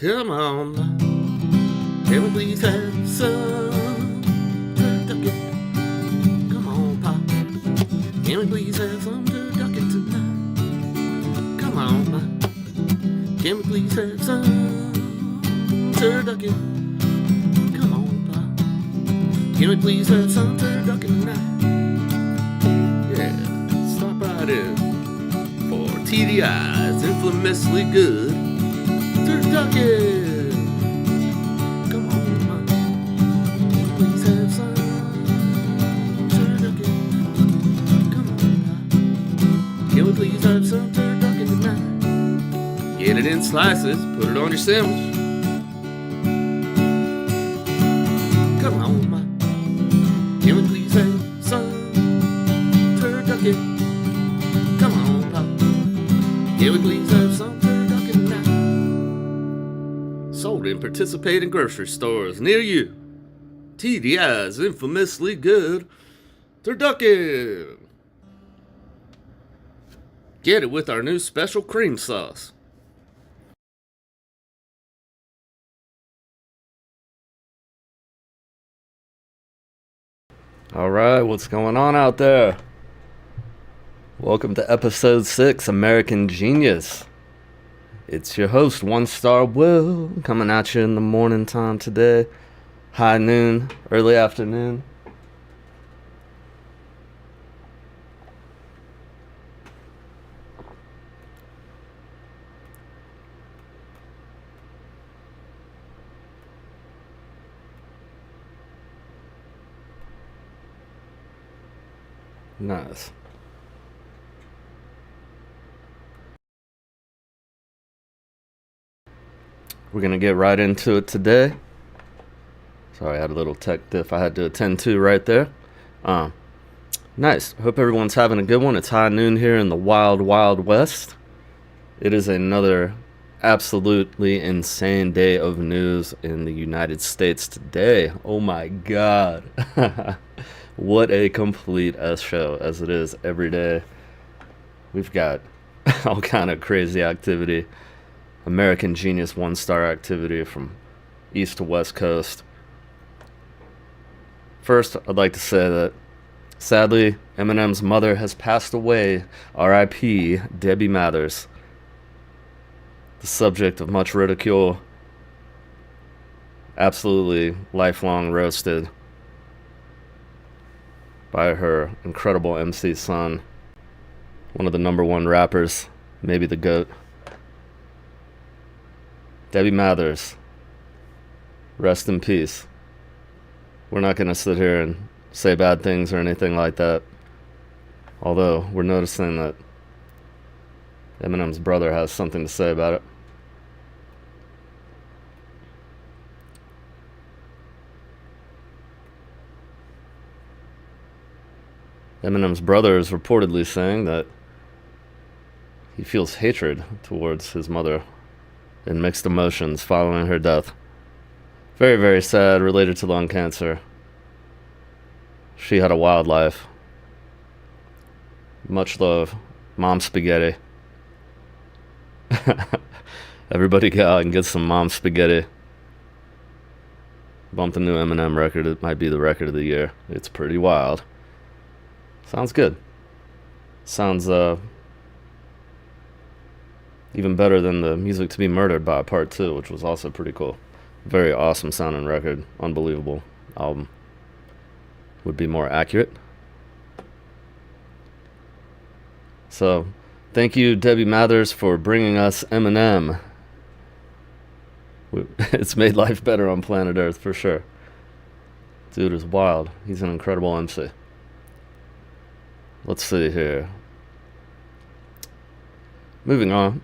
Come on, can we please have some turducken? Come on, Pop, can we please have some turducken tonight? Come on, Ma, can we please have some turducken? Come on, Pop, can we please have some turducken tonight? Yeah, stop right in for TDI's infamously good turducken. Come on, Ma, please have some turducken. Come on, Ma, can we please have some turducken tonight? Get it in slices, put it on your sandwich. Come on, Ma, can we please have some turducken? Come on, Pop, can we please have some turducken tonight? Sold in participating grocery stores near you. TDI's infamously good turducken. Get it with our new special cream sauce. All right, what's going on out there? Welcome to episode 6, American Genius. It's your host, One Star Will, coming at you in the morning time today. High noon, early afternoon. Nice. We're going to get right into it today. Sorry, I had a little tech diff I had to attend to right there. Nice. Hope everyone's having a good one. It's high noon here in the wild, wild west. It is another absolutely insane day of news in the United States today. Oh my God. What a complete S show, as it is every day. We've got all kind of crazy activity. American Genius one-star activity from east to west coast. First, I'd like to say that, sadly, Eminem's mother has passed away. R.I.P. Debbie Mathers. The subject of much ridicule. Absolutely lifelong roasted by her incredible MC son. One of the number one rappers, maybe the GOAT. Debbie Mathers, rest in peace. We're not going to sit here and say bad things or anything like that. Although, we're noticing that Eminem's brother has something to say about it. Eminem's brother is reportedly saying that he feels hatred towards his mother and mixed emotions following her death. Very, very sad, related to lung cancer. She had a wild life. Much love, Mom Spaghetti. Everybody go out and get some Mom Spaghetti. Bump the new Eminem record. It might be the record of the year. It's pretty wild. Sounds good. Sounds even better than the Music to Be Murdered by Part 2, which was also pretty cool. Very awesome sounding record. Unbelievable album. Would be more accurate. So, thank you, Debbie Mathers, for bringing us Eminem. It's made life better on planet Earth, for sure. Dude is wild. He's an incredible MC. Let's see here. Moving on.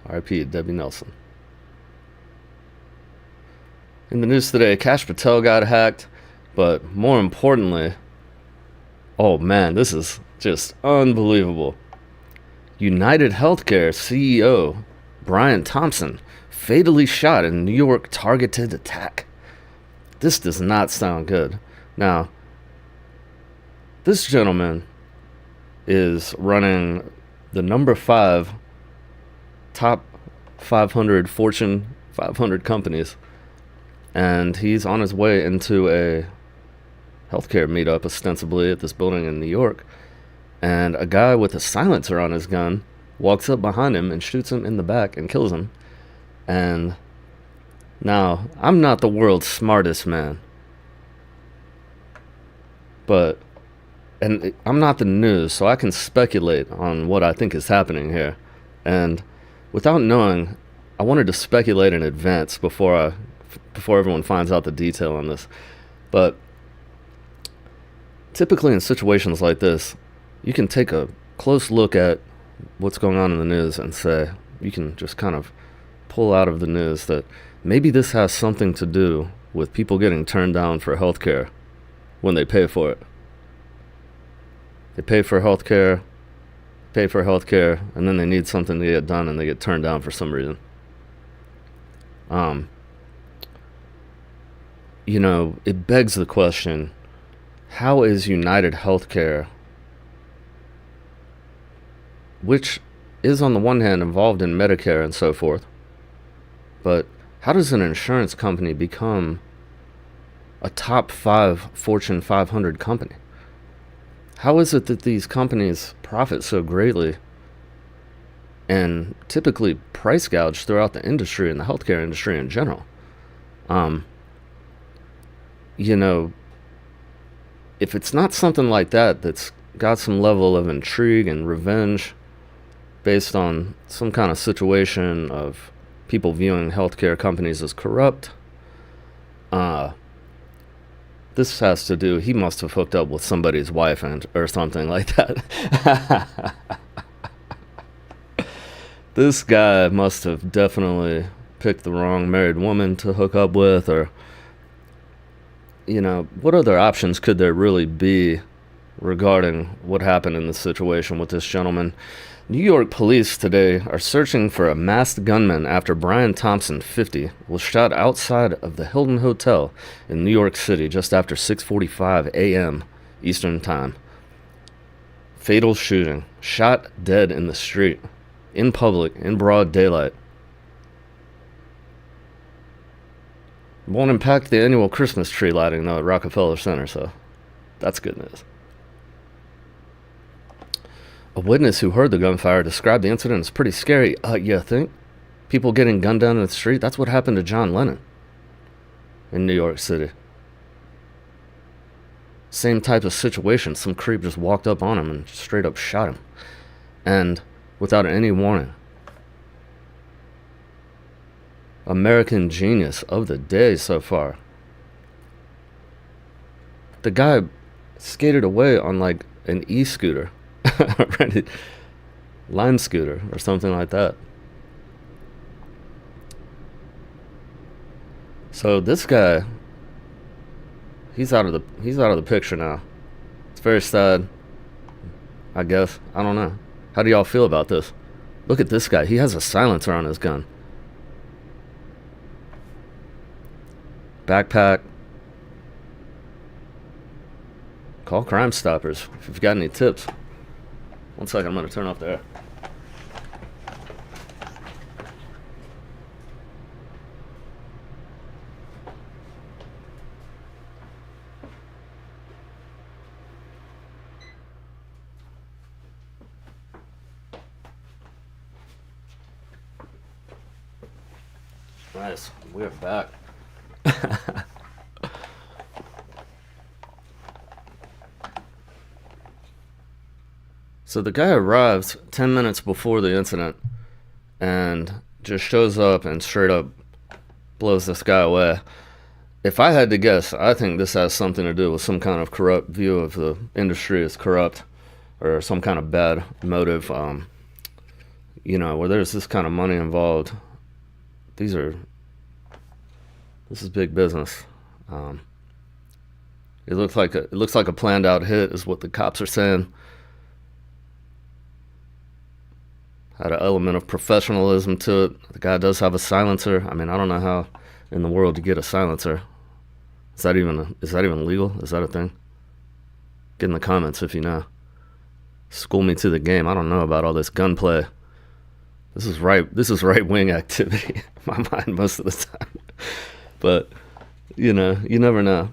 R.I.P. Debbie Nelson. In the news today, Kash Patel got hacked, but more importantly, oh man, this is just unbelievable. United Healthcare CEO Brian Thompson fatally shot in New York targeted attack. This does not sound good. Now, this gentleman is running the number 5 top 500 Fortune 500 companies, and he's on his way into a healthcare meetup, ostensibly at this building in New York, and a guy with a silencer on his gun walks up behind him and shoots him in the back and kills him. And now, I'm not the world's smartest man, but I'm not the news, so I can speculate on what I think is happening here. And without knowing, I wanted to speculate in advance before everyone finds out the detail on this. But typically in situations like this, you can take a close look at what's going on in the news and say, you can just kind of pull out of the news that maybe this has something to do with people getting turned down for healthcare when they pay for it. They pay for healthcare, and then they need something to get done and they get turned down for some reason. It begs the question, how is United Healthcare, which is on the one hand involved in Medicare and so forth, but how does an insurance company become a top 5 Fortune 500 company? How is it that these companies profit so greatly and typically price gouge throughout the industry and the healthcare industry in general? If it's not something like that that's got some level of intrigue and revenge based on some kind of situation of people viewing healthcare companies as corrupt, this has to do, he must have hooked up with somebody's wife or something like that. This guy must have definitely picked the wrong married woman to hook up with, or, what other options could there really be regarding what happened in this situation with this gentleman? New York police today are searching for a masked gunman after Brian Thompson, 50, was shot outside of the Hilton Hotel in New York City just after 6:45 a.m. Eastern Time. Fatal shooting. Shot dead in the street, in public, in broad daylight. Won't impact the annual Christmas tree lighting, though, at Rockefeller Center, so that's good news. A witness who heard the gunfire described the incident as pretty scary. You think? People getting gunned down in the street? That's what happened to John Lennon in New York City. Same type of situation. Some creep just walked up on him and straight up shot him. And without any warning. American genius of the day so far. The guy skated away on like an e-scooter. Rented Lime scooter or something like that. So this guy, he's out of the picture now. It's very sad, I guess. I don't know. How do y'all feel about this? Look at this guy. He has a silencer on his gun. Backpack. Call Crime Stoppers if you've got any tips. One second, I'm going to turn off the air. Nice, we're back. So the guy arrives 10 minutes before the incident and just shows up and straight up blows this guy away. If I had to guess, I think this has something to do with some kind of corrupt view of the industry as corrupt, or some kind of bad motive, where there's this kind of money involved. This is big business. It looks like a planned out hit is what the cops are saying. Had an element of professionalism to it. The guy does have a silencer. I mean, I don't know how in the world you get a silencer. Is that even legal? Is that a thing? Get in the comments if you know. School me to the game. I don't know about all this gunplay This is right wing activity in my mind most of the time. But you never know.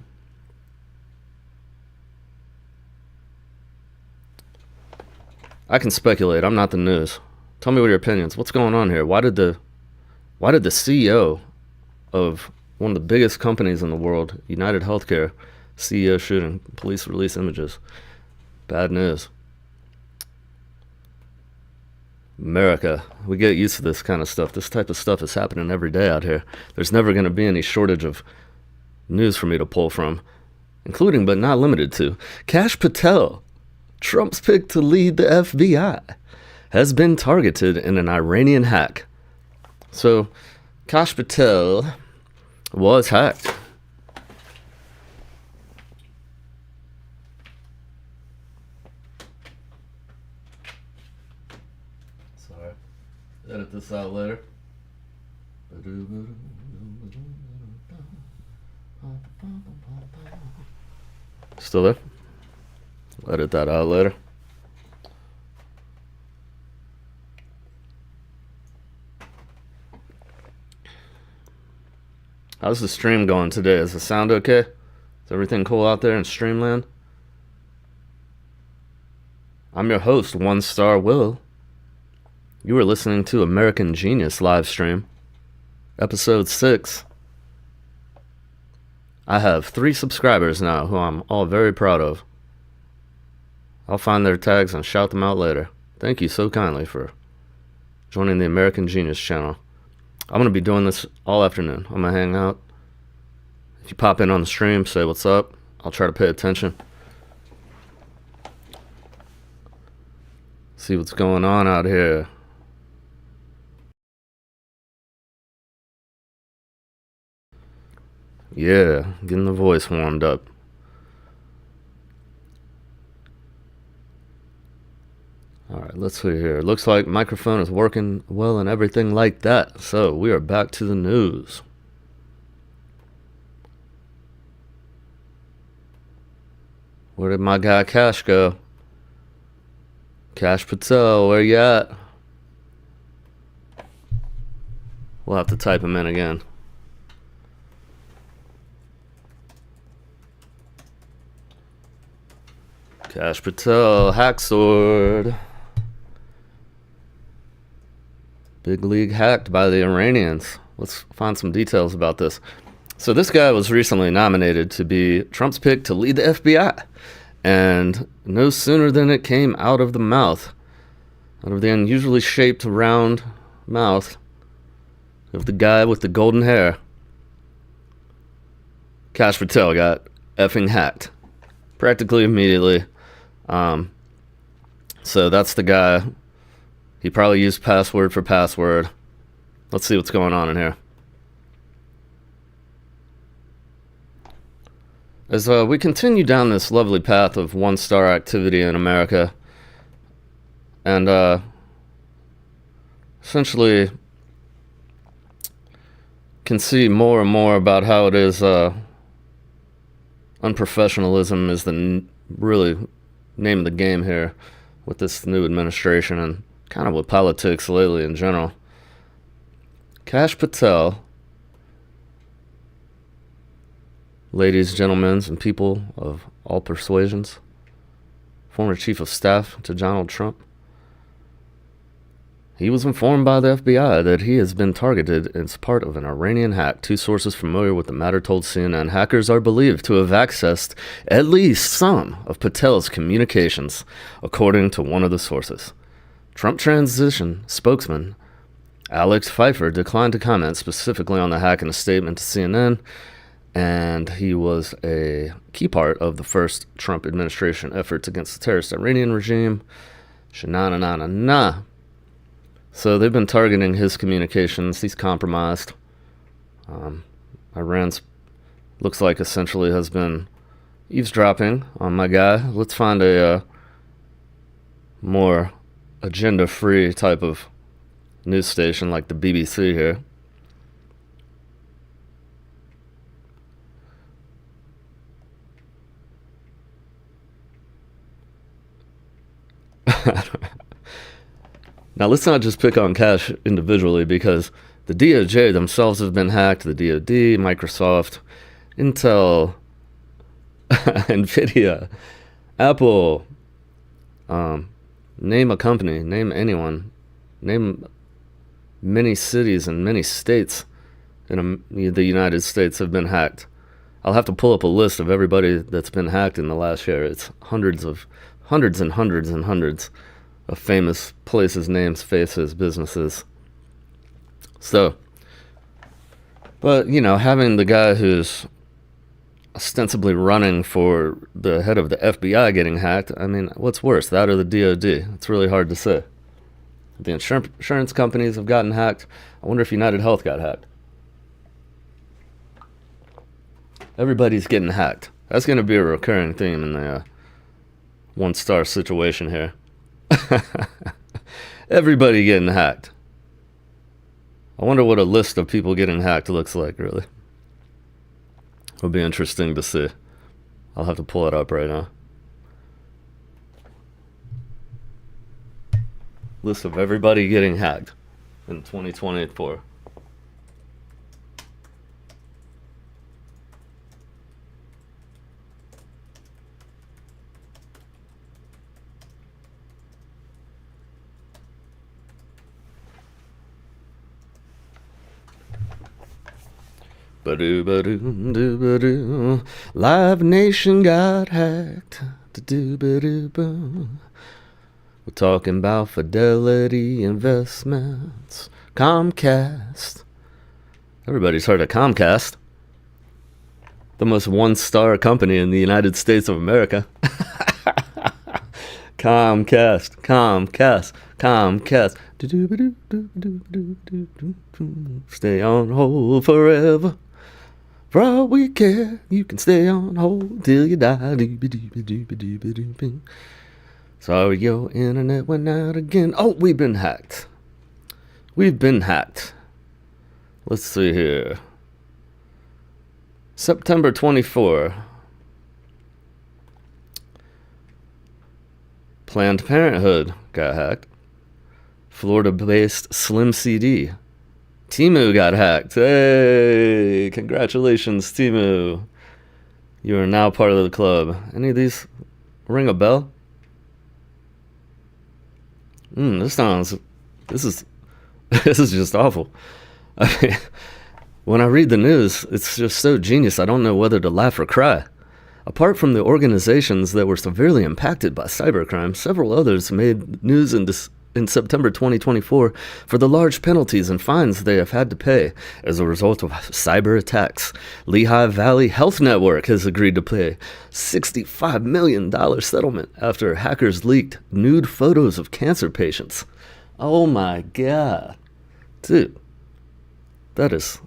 I can speculate. I'm not the news. Tell me what your opinions. What's going on here? Why did the CEO of one of the biggest companies in the world, United Healthcare, CEO shooting, police release images? Bad news. America, we get used to this kind of stuff. This type of stuff is happening every day out here. There's never going to be any shortage of news for me to pull from, including but not limited to Kash Patel, Trump's pick to lead the FBI, has been targeted in an Iranian hack. So, Kash Patel was hacked. Sorry. Edit this out later. Still there? Edit that out later. How's the stream going today? Is the sound okay? Is everything cool out there in Streamland? I'm your host, One Star Will. You are listening to American Genius live stream, episode 6. I have 3 subscribers now who I'm all very proud of. I'll find their tags and shout them out later. Thank you so kindly for joining the American Genius channel. I'm going to be doing this all afternoon. I'm going to hang out. If you pop in on the stream, say what's up. I'll try to pay attention. See what's going on out here. Yeah, getting the voice warmed up. Alright, let's see here. Looks like microphone is working well and everything like that. So, we are back to the news. Where did my guy Kash go? Kash Patel, where you at? We'll have to type him in again. Kash Patel, hack sword. Big league hacked by the Iranians. Let's find some details about this. So this guy was recently nominated to be Trump's pick to lead the FBI. And no sooner than it came out of the mouth, out of the unusually shaped round mouth of the guy with the golden hair, Kash Patel got effing hacked. Practically immediately. So that's the guy. He probably used password for password. Let's see what's going on in here. As we continue down this lovely path of one-star activity in America, and essentially can see more and more about how it is unprofessionalism is the really name of the game here with this new administration and kind of with politics lately in general. Kash Patel, ladies, gentlemen, and people of all persuasions, former chief of staff to Donald Trump, he was informed by the FBI that he has been targeted as part of an Iranian hack. 2 sources familiar with the matter told CNN hackers are believed to have accessed at least some of Patel's communications, according to one of the sources. Trump transition spokesman Alex Pfeiffer declined to comment specifically on the hack in a statement to CNN, and he was a key part of the first Trump administration efforts against the terrorist Iranian regime. Sha-na-na-na-na-na. So they've been targeting his communications. He's compromised. Iran's looks like essentially has been eavesdropping on my guy. Let's find a more agenda-free type of news station like the BBC here. Now, let's not just pick on Kash individually, because the DOJ themselves have been hacked, the DOD, Microsoft, Intel, NVIDIA, Apple, name a company, name anyone, name many cities and many states in the United States have been hacked. I'll have to pull up a list of everybody that's been hacked in the last year. It's hundreds and hundreds and hundreds of famous places, names, faces, businesses. So, but, having the guy who's ostensibly running for the head of the FBI getting hacked, I mean, what's worse, that or the DOD? It's really hard to say. The insurance companies have gotten hacked. I wonder if United Health got hacked. Everybody's getting hacked. That's going to be a recurring theme in the one-star situation here. Everybody getting hacked. I wonder what a list of people getting hacked looks like, really. It'll be interesting to see. I'll have to pull it up right now. List of everybody getting hacked in 2024. Ba-do-ba-do-do-ba-do. Live Nation got hacked. Do-ba-do-ba. We're talking about Fidelity Investments, Comcast. Everybody's heard of Comcast. The most one-star company in the United States of America. Comcast. Stay on hold forever. For all we care, you can stay on hold till you die. Sorry, your internet went out again. Oh, we've been hacked. Let's see here. September 24. Planned Parenthood got hacked. Florida-based Slim CD. Temu got hacked. Hey, congratulations, Temu. You are now part of the club. Any of these ring a bell? This is just awful. I mean, when I read the news, it's just so genius, I don't know whether to laugh or cry. Apart from the organizations that were severely impacted by cybercrime, several others made news in September 2024 for the large penalties and fines they have had to pay as a result of cyber attacks. Lehigh Valley Health Network has agreed to pay $65 million settlement after hackers leaked nude photos of cancer patients. Oh my God. Dude, that is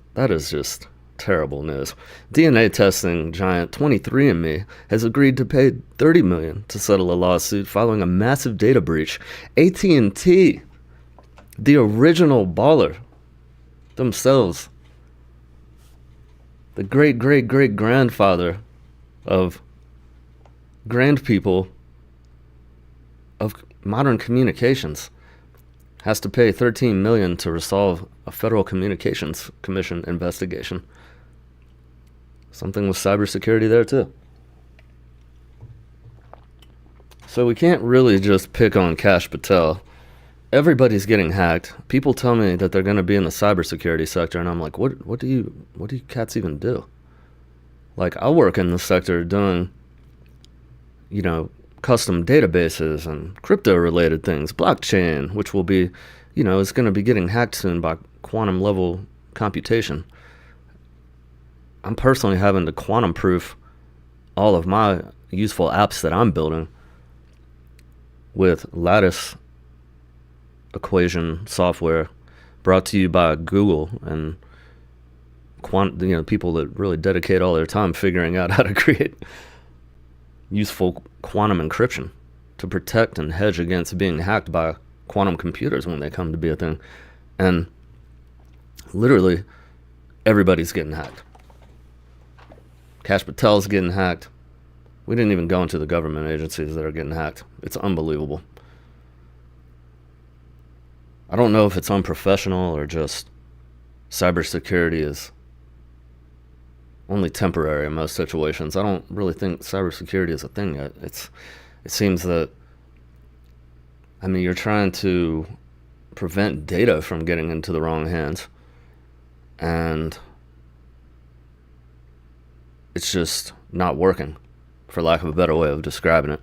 just terrible news. DNA testing giant 23andMe has agreed to pay $30 million to settle a lawsuit following a massive data breach. AT&T, the original baller themselves, the great-great-great-grandfather of grand people of modern communications, has to pay $13 million to resolve a Federal Communications Commission investigation. Something with cybersecurity there, too. So we can't really just pick on Kash Patel. Everybody's getting hacked. People tell me that they're going to be in the cybersecurity sector, and I'm like, what do you cats even do? Like, I work in the sector doing, custom databases and crypto-related things, blockchain, which will be, is going to be getting hacked soon by quantum-level computation. I'm personally having to quantum-proof all of my useful apps that I'm building with lattice equation software brought to you by Google and people that really dedicate all their time figuring out how to create useful quantum encryption to protect and hedge against being hacked by quantum computers when they come to be a thing. And literally everybody's getting hacked. Kash Patel's getting hacked. We didn't even go into the government agencies that are getting hacked. It's unbelievable. I don't know if it's unprofessional or just cybersecurity is only temporary in most situations. I don't really think cybersecurity is a thing yet. It seems that, I mean, you're trying to prevent data from getting into the wrong hands, and it's just not working, for lack of a better way of describing it.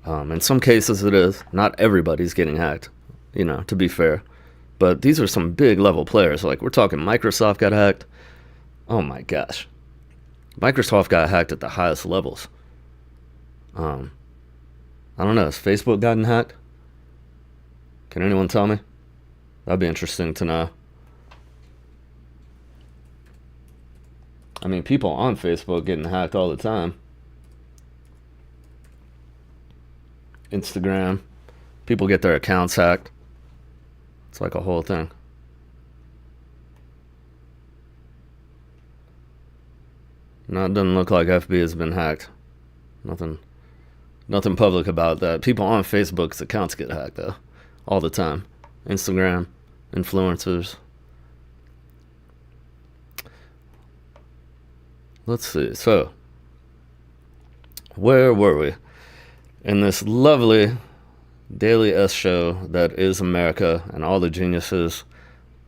In some cases it is. Not everybody's getting hacked, to be fair. But these are some big level players. Like, we're talking Microsoft got hacked. Oh my gosh. Microsoft got hacked at the highest levels. I don't know. Has Facebook gotten hacked? Can anyone tell me? That'd be interesting to know. I mean, people on Facebook getting hacked all the time. Instagram. People get their accounts hacked. It's like a whole thing. No, it doesn't look like FB has been hacked. Nothing public about that. People on Facebook's accounts get hacked, though. All the time. Instagram, influencers. Let's see. So, where were we? In this lovely daily S show that is America and all the geniuses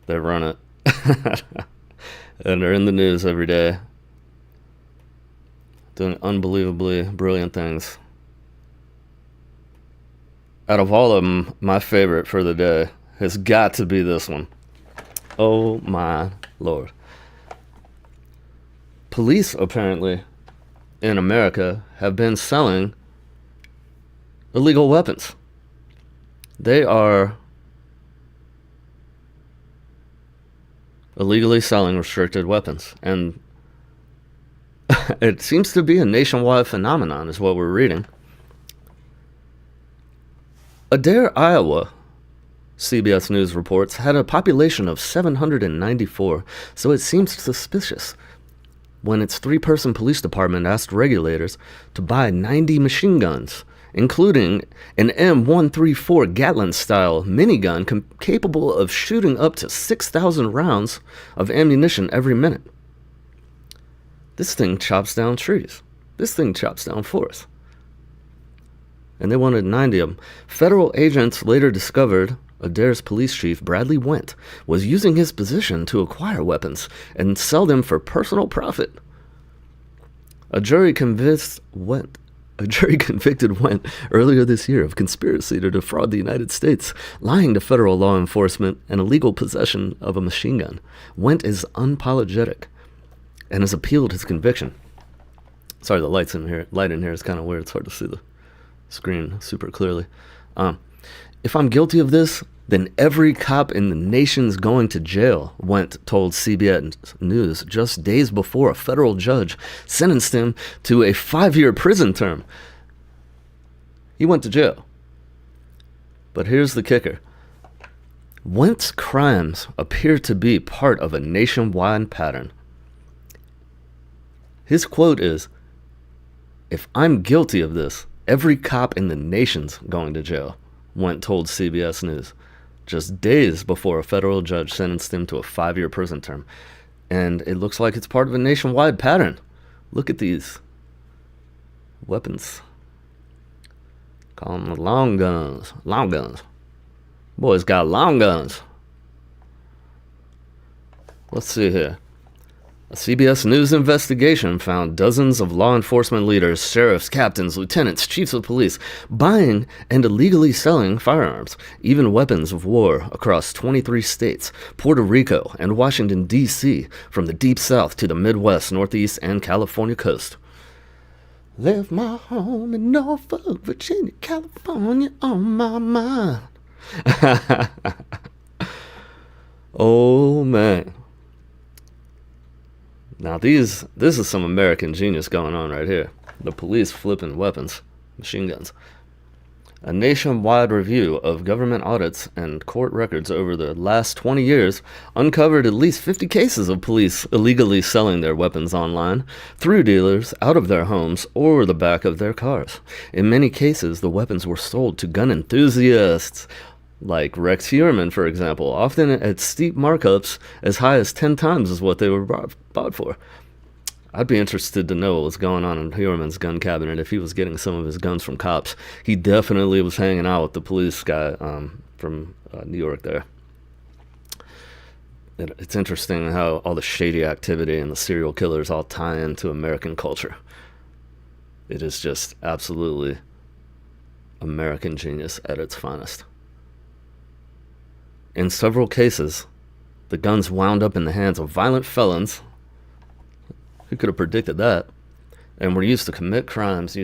that run it. And are in the news every day. Doing unbelievably brilliant things. Out of all of them, my favorite for the day has got to be this one. Oh my Lord. Police, apparently, in America have been selling illegal weapons. They are illegally selling restricted weapons. And it seems to be a nationwide phenomenon, is what we're reading. Adair, Iowa, CBS News reports, had a population of 794, so it seems suspicious when its 3-person police department asked regulators to buy 90 machine guns, including an M134 Gatling-style minigun capable of shooting up to 6,000 rounds of ammunition every minute. This thing chops down trees. This thing chops down forests. And they wanted 90 of them. Federal agents later discovered Adair's police chief, Bradley Wendt, was using his position to acquire weapons and sell them for personal profit. A jury convicted Wendt earlier this year of conspiracy to defraud the United States, lying to federal law enforcement, and illegal possession of a machine gun. Wendt is unapologetic and has appealed his conviction. Sorry, the light in here is kind of weird. It's hard to see the screen super clearly. If I'm guilty of this, then every cop in the nation's going to jail, Wendt told CBS News just days before a federal judge sentenced him to a 5-year prison term. He went to jail. But here's the kicker. Wendt's crimes appear to be part of a nationwide pattern. His quote is, "If I'm guilty of this, every cop in the nation's going to jail," Wendt told CBS News just days before a federal judge sentenced him to a 5-year prison term. And it looks like it's part of a nationwide pattern. Look at these weapons. Call them long guns. Long guns. Boys got long guns. Let's see here. A CBS News investigation found dozens of law enforcement leaders, sheriffs, captains, lieutenants, chiefs of police buying and illegally selling firearms, even weapons of war, across 23 states, Puerto Rico, and Washington, D.C., from the Deep South to the Midwest, Northeast, and California coast. Left my home in Norfolk, Virginia, California on my mind. Oh, man. Now this is some American genius going on right here. The police flipping weapons, machine guns. A nationwide review of government audits and court records over the last 20 years uncovered at least 50 cases of police illegally selling their weapons online, through dealers, out of their homes, or the back of their cars. In many cases, the weapons were sold to gun enthusiasts like Rex Heuermann, for example, often at steep markups as high as 10 times as what they were bought for. I'd be interested to know what was going on in Heuermann's gun cabinet if he was getting some of his guns from cops. He definitely was hanging out with the police guy from New York there. It's interesting how all the shady activity and the serial killers all tie into American culture. It is just absolutely American genius at its finest. In several cases, the guns wound up in the hands of violent felons. Who could have predicted that? And were used to commit crimes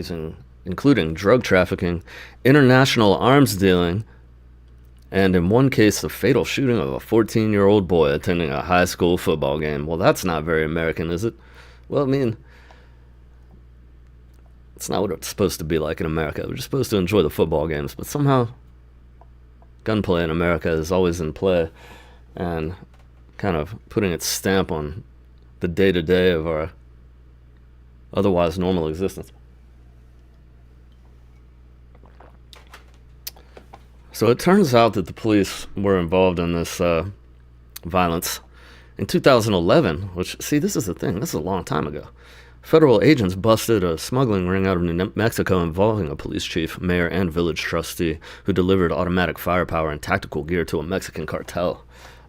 including drug trafficking, international arms dealing, and in one case, the fatal shooting of a 14-year-old boy attending a high school football game. Well, that's not very American, is it? Well, I mean, it's not what it's supposed to be like in America. We're just supposed to enjoy the football games, but somehow gunplay in America is always in play and kind of putting its stamp on the day-to-day of our otherwise normal existence. So it turns out that the police were involved in this violence. In 2011, which, see, this is the thing, this is a long time ago, federal agents busted a smuggling ring out of New Mexico involving a police chief, mayor, and village trustee who delivered automatic firepower and tactical gear to a Mexican cartel.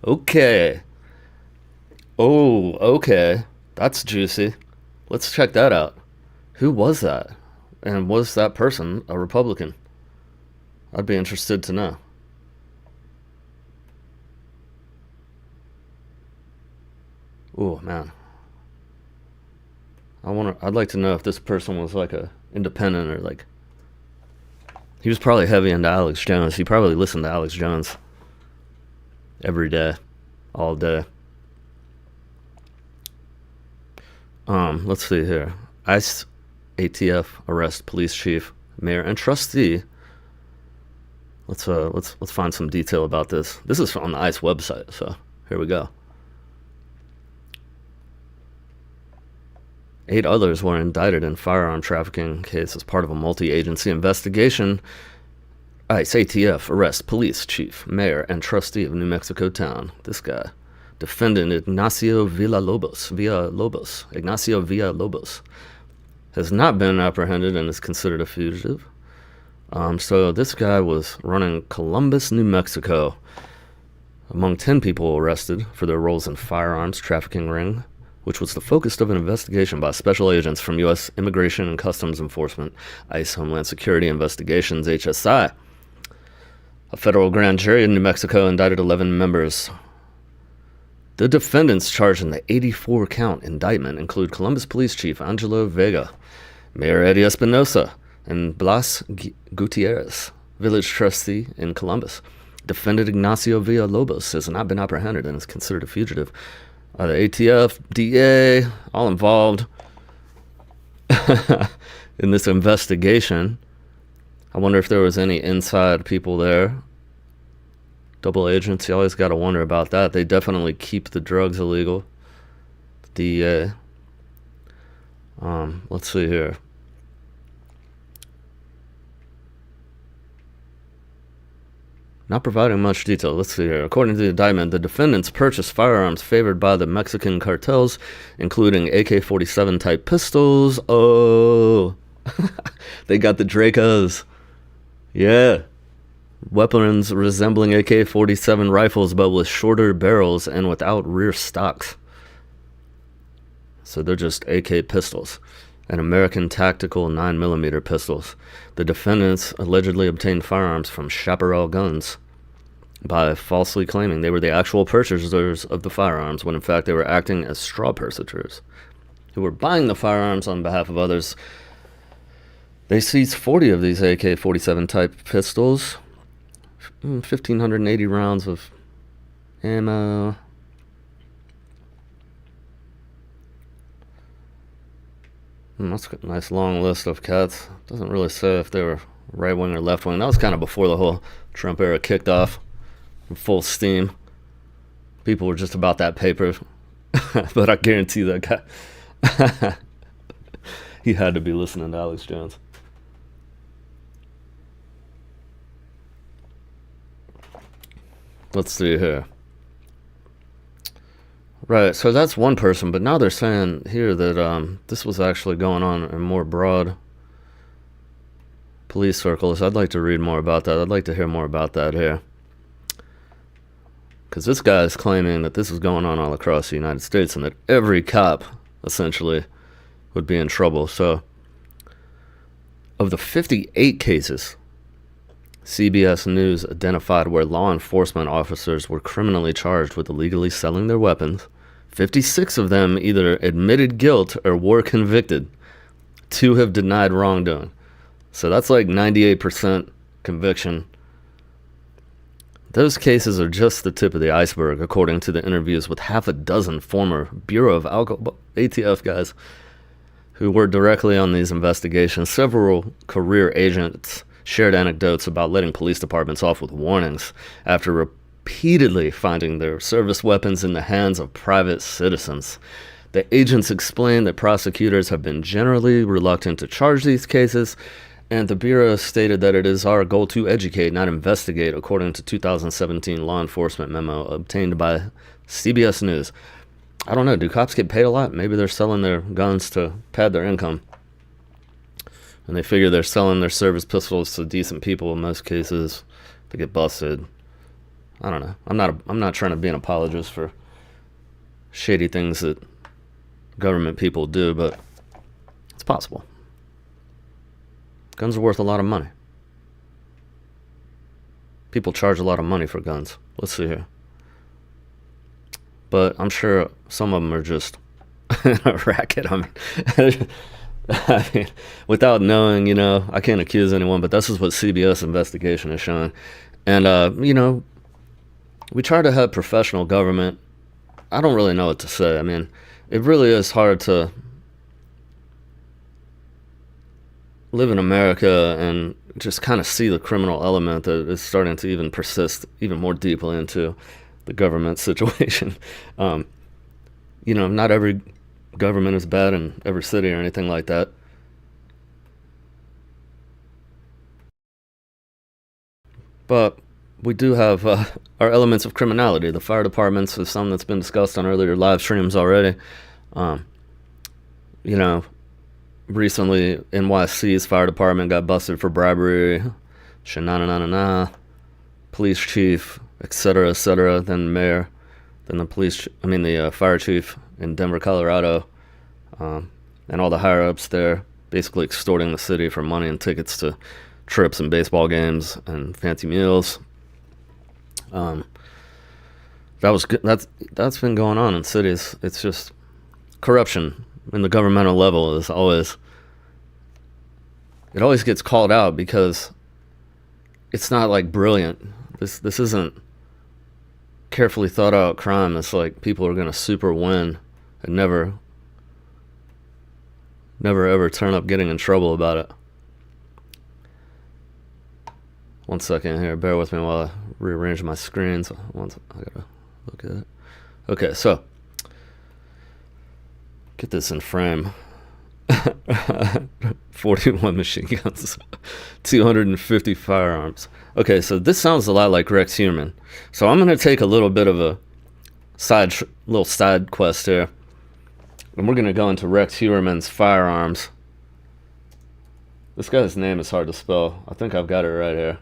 Okay. Oh, okay. That's juicy. Let's check that out. Who was that? And was that person a Republican? I'd be interested to know. Oh, man. I'd like to know if this person was like a independent or like... He was probably heavy into Alex Jones. He probably listened to Alex Jones every day, all day. Let's see here. ICE, ATF, arrest police chief, mayor, and trustee. Let's find some detail about this. This is on the ICE website, so here we go. 8 others were indicted in firearm trafficking case as part of a multi-agency investigation. ICE, ATF, arrest police chief, mayor, and trustee of New Mexico town. This guy. Defendant Ignacio Villalobos, has not been apprehended and is considered a fugitive. So this guy was running Columbus, New Mexico, among 10 people arrested for their roles in firearms trafficking ring, which was the focus of an investigation by special agents from U.S. Immigration and Customs Enforcement, ICE Homeland Security Investigations, HSI. A federal grand jury in New Mexico indicted 11 members. The defendants charged in the 84-count indictment include Columbus Police Chief Angelo Vega, Mayor Eddie Espinosa, and Blas Gutierrez, village trustee in Columbus. Defendant Ignacio Villalobos has not been apprehended and is considered a fugitive. The ATF, DA, all involved in this investigation. I wonder if there was any inside people there. Double agents, you always got to wonder about that. They definitely keep the drugs illegal. The DA. Let's see here. Not providing much detail. Let's see here. According to the indictment, the defendants purchased firearms favored by the Mexican cartels, including AK-47 type pistols. Oh, they got the Dracos. Yeah. Weapons resembling AK-47 rifles, but with shorter barrels and without rear stocks. So they're just AK pistols and American tactical 9mm pistols. The defendants allegedly obtained firearms from Chaparral Guns by falsely claiming they were the actual purchasers of the firearms, when in fact they were acting as straw purchasers who were buying the firearms on behalf of others. They seized 40 of these AK-47 type pistols, 1,580 rounds of ammo. That's a nice long list of cats. Doesn't really say if they were right wing or left wing. That was kind of before the whole Trump era kicked off in full steam. People were just about that paper. But I guarantee that guy, he had to be listening to Alex Jones. let's see here. Right, so that's one person, but now they're saying here that this was actually going on in more broad police circles. I'd like to read more about that. I'd like to hear more about that here. Because this guy is claiming that this is going on all across the United States and that every cop, essentially, would be in trouble. So, of the 58 cases CBS News identified where law enforcement officers were criminally charged with illegally selling their weapons, 56 of them either admitted guilt or were convicted. 2 have denied wrongdoing. So that's like 98% conviction. Those cases are just the tip of the iceberg, according to the interviews with half a dozen former Bureau of Alcohol, ATF guys, who were directly on these investigations. Several career agents shared anecdotes about letting police departments off with warnings after repeatedly finding their service weapons in the hands of private citizens. The agents explained that prosecutors have been generally reluctant to charge these cases, and the Bureau stated that it is our goal to educate, not investigate, according to 2017 law enforcement memo obtained by CBS News. I don't know, do cops get paid a lot? Maybe they're selling their guns to pad their income. And they figure they're selling their service pistols to decent people in most cases to get busted. I don't know. I'm not trying to be an apologist for shady things that government people do, but it's possible. Guns are worth a lot of money. People charge a lot of money for guns. Let's see here. But I'm sure some of them are just a racket. I mean, without knowing, I can't accuse anyone, but this is what CBS investigation is showing. And, we try to have professional government. I don't really know what to say. I mean, it really is hard to live in America and just kind of see the criminal element that is starting to even persist even more deeply into the government situation. Not every government is bad in every city or anything like that. But we do have our elements of criminality. The fire departments is something that's been discussed on earlier live streams already. Recently, NYC's fire department got busted for bribery, police chief, etc., then mayor, then the fire chief in Denver, Colorado, and all the higher-ups there, basically extorting the city for money and tickets to trips and baseball games and fancy meals. That's been going on in cities. It's just corruption in the governmental level is always gets called out because it's not like brilliant. This isn't carefully thought out crime. It's like people are gonna super win and never ever turn up getting in trouble about it. One second here, bear with me while I rearrange my screens. I gotta look at it. Okay, so get this in frame. 41 machine guns, 250 firearms. Okay, so this sounds a lot like Rex Heuermann. So I'm gonna take a little bit of a side quest here, and we're gonna go into Rex Heuermann's firearms. This guy's name is hard to spell. I think I've got it right here.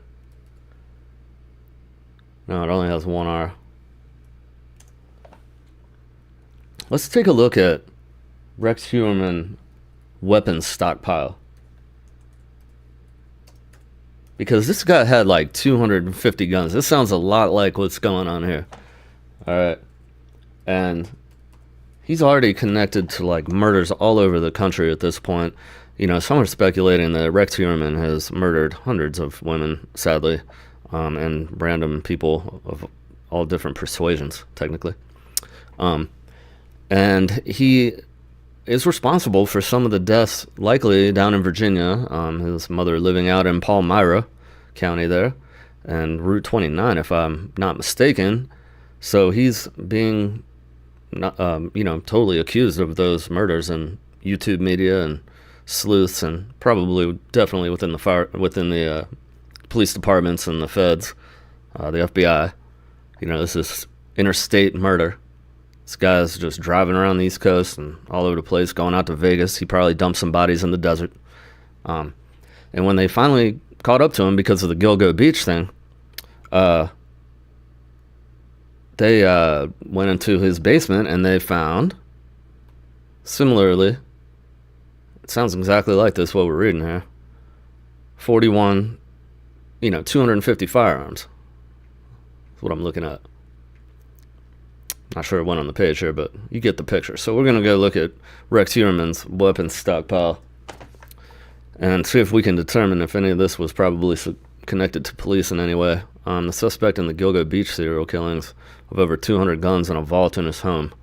No, it only has one R. Let's take a look at Rex Heuermann weapons stockpile. Because this guy had like 250 guns. This sounds a lot like what's going on here. Alright. And he's already connected to like murders all over the country at this point. Some are speculating that Rex Heuermann has murdered hundreds of women, sadly, and random people of all different persuasions, technically. And he is responsible for some of the deaths, likely down in Virginia. His mother living out in Palmyra County there, and Route 29, if I'm not mistaken. So he's being, totally accused of those murders in YouTube media and sleuths, and probably definitely within the police departments and the feds, the FBI. This is interstate murder. This guy's just driving around the East Coast and all over the place, going out to Vegas. He probably dumped some bodies in the desert. And when they finally caught up to him because of the Gilgo Beach thing, they went into his basement and they found, similarly, it sounds exactly like this, what we're reading here, 41, 250 firearms. That's what I'm looking at. Not sure it went on the page here, but you get the picture. So we're going to go look at Rex Heuermann's weapons stockpile and see if we can determine if any of this was probably connected to police in any way. The suspect in the Gilgo Beach serial killings of over 200 guns in a vault in his home.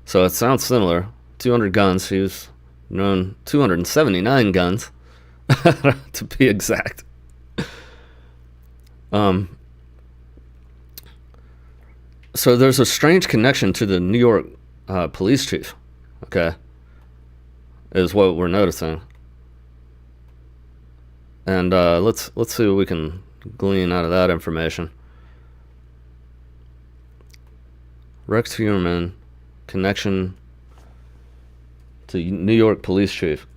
So it sounds similar. 200 guns. He was known 279 guns, to be exact. So there's a strange connection to the New York police chief, okay, is what we're noticing. And let's see what we can glean out of that information. Rex Heuermann, connection to New York police chief.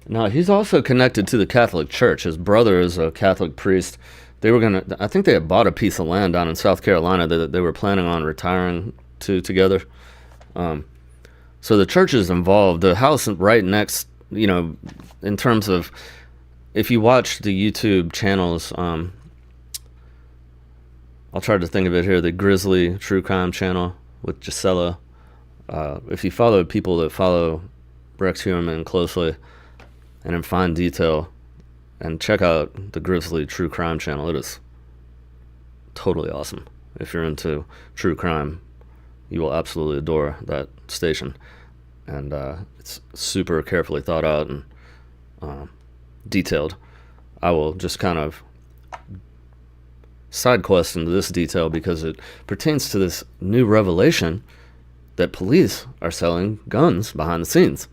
Now, he's also connected to the Catholic Church. His brother is a Catholic priest. I think they had bought a piece of land down in South Carolina that they were planning on retiring to together. So the church is involved. The house right next, in terms of, if you watch the YouTube channels, I'll try to think of it here, the Grizzly True Crime channel with Gisela. If you follow people that follow Rex Heuermann closely and in fine detail, and check out the Grizzly True Crime channel, it is totally awesome. If you're into true crime, you will absolutely adore that station. And it's super carefully thought out and detailed. I will just kind of side quest into this detail because it pertains to this new revelation that police are selling guns behind the scenes.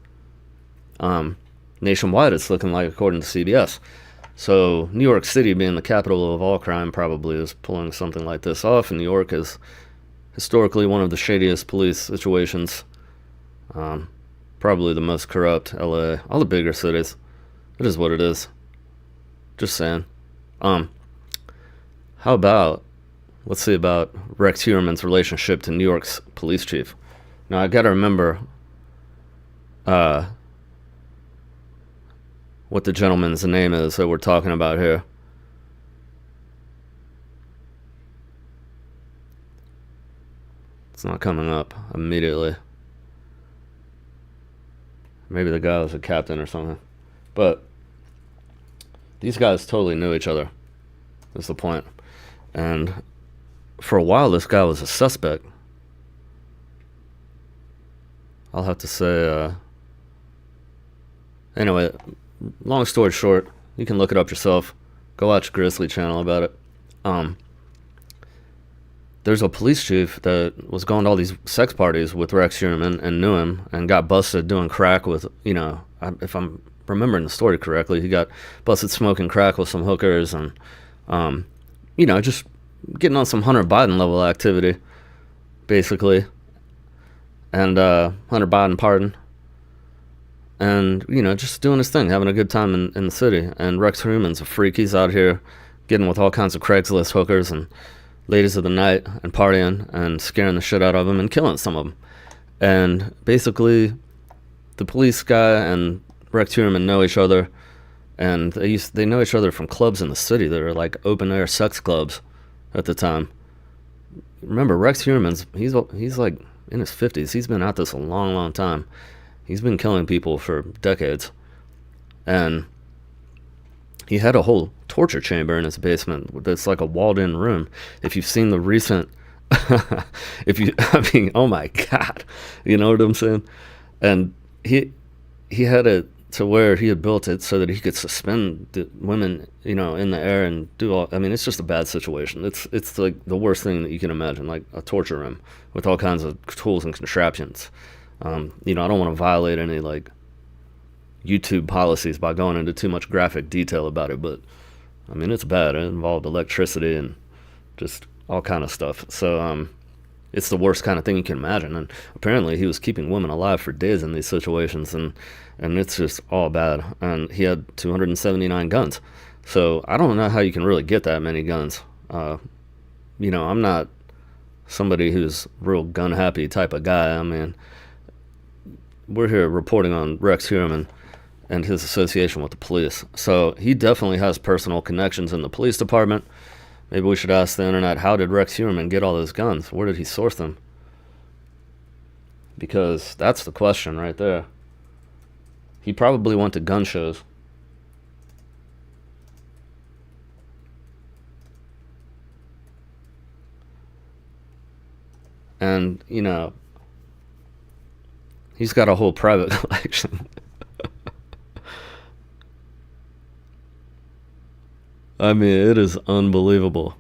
Nationwide, it's looking like, according to CBS. So New York City, being the capital of all crime, probably is pulling something like this off. And New York is historically one of the shadiest police situations. Probably the most corrupt. LA, all the bigger cities. It is what it is. Just saying. How about, let's see about Rex Heuermann's relationship to New York's police chief. Now, I gotta remember what the gentleman's name is that we're talking about here. It's not coming up immediately. Maybe the guy was a captain or something. But these guys totally knew each other. That's the point. And for a while, this guy was a suspect. I'll have to say, anyway, long story short, you can look it up yourself. Go watch Grizzly channel about it. There's a police chief that was going to all these sex parties with Rex Heuermann and knew him and got busted doing crack with, if I'm remembering the story correctly, he got busted smoking crack with some hookers and, just getting on some Hunter Biden level activity, basically. And Hunter Biden pardon. And, just doing his thing, having a good time in the city. And Rex Heuermann's a freak. He's out here getting with all kinds of Craigslist hookers and ladies of the night and partying and scaring the shit out of them and killing some of them. And basically, the police guy and Rex Heuermann know each other. And they know each other from clubs in the city that are like open-air sex clubs at the time. Remember, Rex Heuermann's, he's like in his 50s. He's been at this a long, long time. He's been killing people for decades. And he had a whole torture chamber in his basement that's like a walled-in room. If you've seen the recent... oh my God. You know what I'm saying? And he had it to where he had built it so that he could suspend the women, in the air and do all... it's just a bad situation. It's like the worst thing that you can imagine, like a torture room with all kinds of tools and contraptions. I don't want to violate any, YouTube policies by going into too much graphic detail about it, but I mean, it's bad. It involved electricity and just all kind of stuff. So it's the worst kind of thing you can imagine. And apparently he was keeping women alive for days in these situations, and it's just all bad. And he had 279 guns. So I don't know how you can really get that many guns. You know, I'm not somebody who's real gun happy type of guy. I mean, we're here reporting on Rex Heuermann and his association with the police. So he definitely has personal connections in the police department. Maybe we should ask the internet, how did Rex Heuermann get all those guns? Where did he source them? Because that's the question right there. He probably went to gun shows. And, you know, he's got a whole private collection. I mean, it is unbelievable.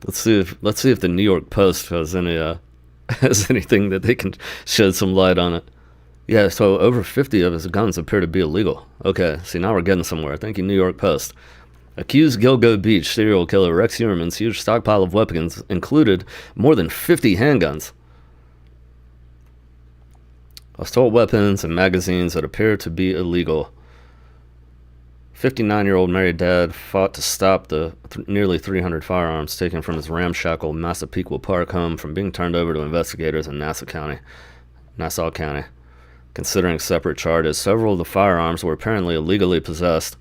Let's see if the New York Post has any has anything that they can shed some light on it. Yeah, so over 50 of his guns appear to be illegal. Okay, see, now we're getting somewhere. Thank you, New York Post. Accused Gilgo Beach serial killer Rex Heuermann's huge stockpile of weapons included more than 50 handguns, assault weapons, and magazines that appear to be illegal. 59-year-old married dad fought to stop the nearly 300 firearms taken from his ramshackle Massapequa Park home from being turned over to investigators in Nassau County. Considering separate charges, several of the firearms were apparently illegally possessed.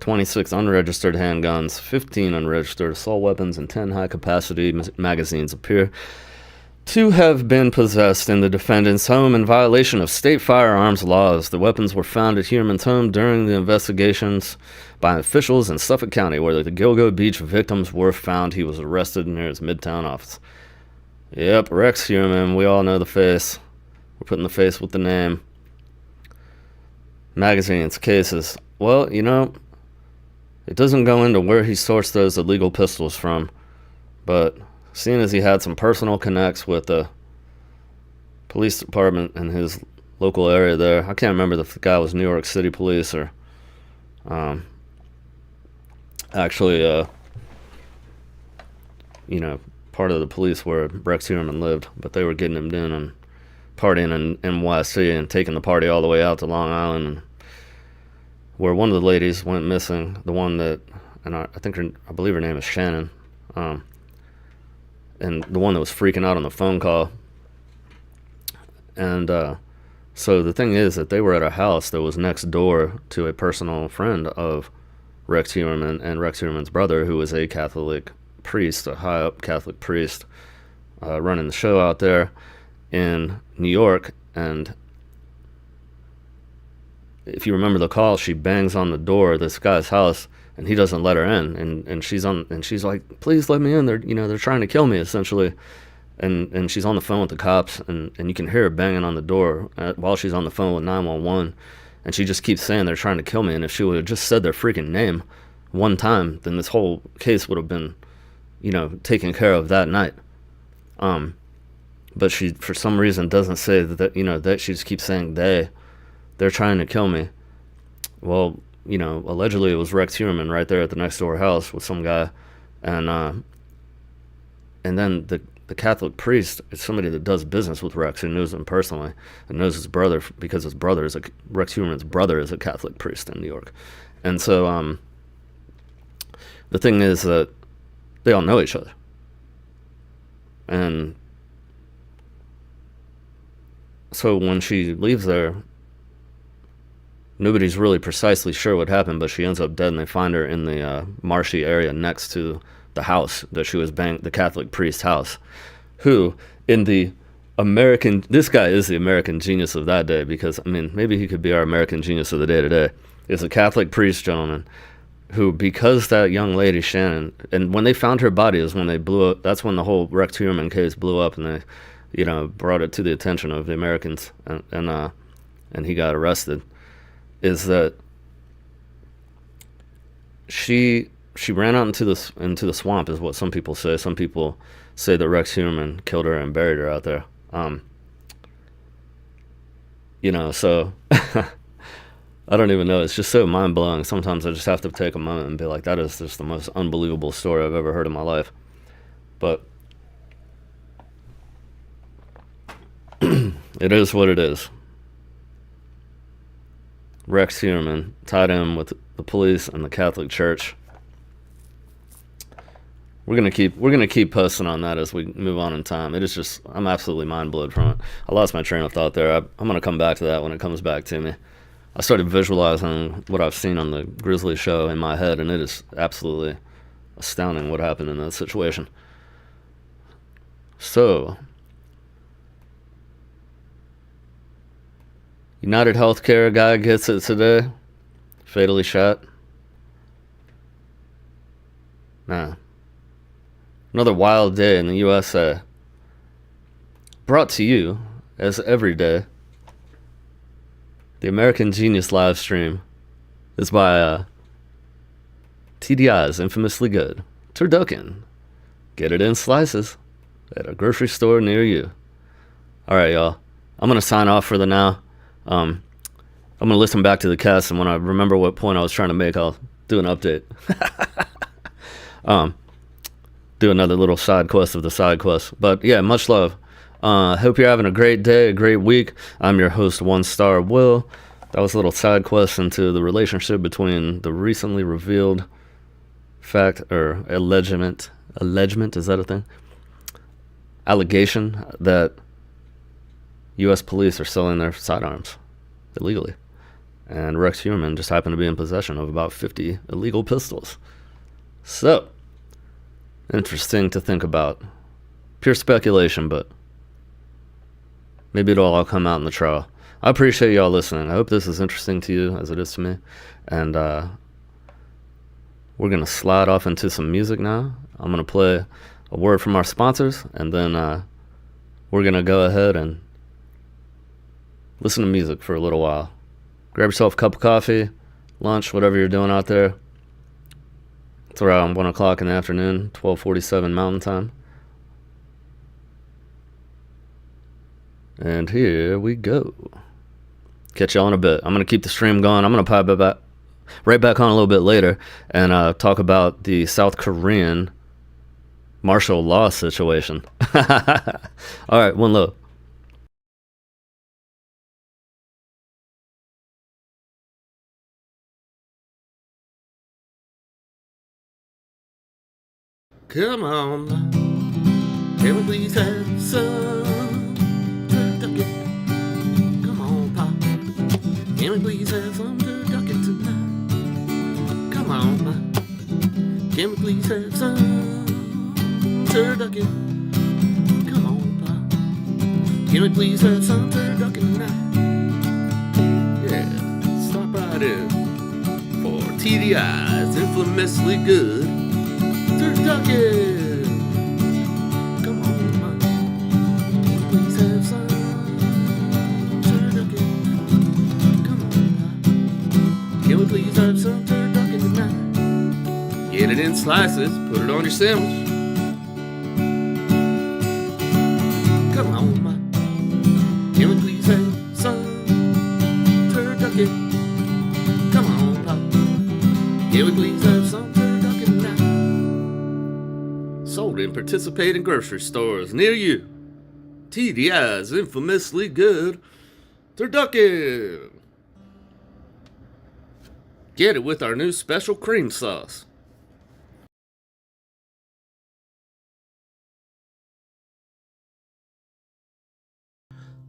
26 unregistered handguns, 15 unregistered assault weapons, and 10 high-capacity magazines appear to have been possessed in the defendant's home in violation of state firearms laws. The weapons were found at Heuermann's home during the investigations by officials in Suffolk County, where the Gilgo Beach victims were found. He was arrested near his Midtown office. Yep, Rex Heuermann, we all know the face. We're putting the face with the name. Magazines, cases. Well, you know, it doesn't go into where he sourced those illegal pistols from, but seeing as he had some personal connects with the police department in his local area there, I can't remember if the guy was New York City police or actually, you know, part of the police where Rex Heuermann lived, but they were getting him down and partying in NYC and taking the party all the way out to Long Island, and where one of the ladies went missing, the one that, and I believe her name is Shannon, and the one that was freaking out on the phone call. And so the thing is that they were at a house that was next door to a personal friend of Rex Heuermann and Rex Heuermann's brother, who was a Catholic priest, a high-up Catholic priest, running the show out there in New York. And if you remember the call, she bangs on the door of this guy's house, and he doesn't let her in, and she's like, please let me in. They're trying to kill me, essentially. And she's on the phone with the cops, and you can hear her banging on the door while she's on the phone with 911, and she just keeps saying they're trying to kill me. And if she would have just said their freaking name one time, then this whole case would have been, taken care of that night. But she, for some reason, doesn't say that she just keeps saying they're trying to kill me. Well, allegedly it was Rex Heuermann right there at the next door house with some guy, and then the Catholic priest is somebody that does business with Rex, who knows him personally and knows his brother, because his brother is Rex Heuermann's brother is a Catholic priest in New York. And so the thing is that they all know each other, and so when she leaves there, nobody's really precisely sure what happened, but she ends up dead, and they find her in the marshy area next to the house that she was the Catholic priest's house, who in the this guy is the American genius of that day, because, maybe he could be our American genius of the day today, is a Catholic priest gentleman who, because that young lady, Shannon, and when they found her body is when they blew up, that's when the whole Rex Heuermann case blew up, and they, brought it to the attention of the Americans, and he got arrested, is that she ran out into the swamp, is what some people say. Some people say that Rex Heuermann killed her and buried her out there. So I don't even know. It's just so mind blowing. Sometimes I just have to take a moment and be like, that is just the most unbelievable story I've ever heard in my life. But it is what it is. Rex Heuermann tied in with the police and the Catholic Church. We're gonna keep posting on that as we move on in time. It is just, I'm absolutely mind blown from it. I lost my train of thought there. I'm gonna come back to that when it comes back to me. I started visualizing what I've seen on the Grizzly show in my head, and it is absolutely astounding what happened in that situation. So, United Healthcare guy gets it today. Fatally shot. Nah. Another wild day in the USA. Brought to you, as every day, the American Genius live stream is by TDI's Infamously Good Turducken. Get it in slices at a grocery store near you. Alright, y'all. I'm going to sign off for the now. I'm going to listen back to the cast, and when I remember what point I was trying to make, I'll do an update. Do another little side quest of the side quest. But yeah, much love. Hope you're having a great day, a great week. I'm your host, One Star Will. That was a little side quest into the relationship between the recently revealed fact, or allegement, is that a thing? Allegation that U.S. police are selling their sidearms illegally. And Rex Heuermann just happened to be in possession of about 50 illegal pistols. So, interesting to think about. Pure speculation, but maybe it'll all come out in the trial. I appreciate y'all listening. I hope this is interesting to you as it is to me. And we're going to slide off into some music now. I'm going to play a word from our sponsors, and then we're going to go ahead and listen to music for a little while. Grab yourself a cup of coffee, lunch, whatever you're doing out there. It's around 1 o'clock in the afternoon, 12:47 Mountain Time. And here we go. Catch y'all in a bit. I'm going to keep the stream going. I'm going to pop right back on a little bit later and talk about the South Korean martial law situation. All right, one love. Come on, can we please have some turducken? Come on, Pop, can we please have some turducken tonight? Come on, Ma, can we please have some turducken? Come on, Pop, can we please have some turducken tonight? Yeah, stop right in for TDI's Infamously Good Turducken. Come on, man. Please have some turducken. Come on, man. Can we please have some turducken tonight? Get it in slices. Put it on your sandwich. Come on, man. Can we please have some turducken? Come on, pop. Can we please have some turducken tonight? Sold in participating grocery stores near you. TDI's Infamously Good Turducken. Get it with our new special cream sauce.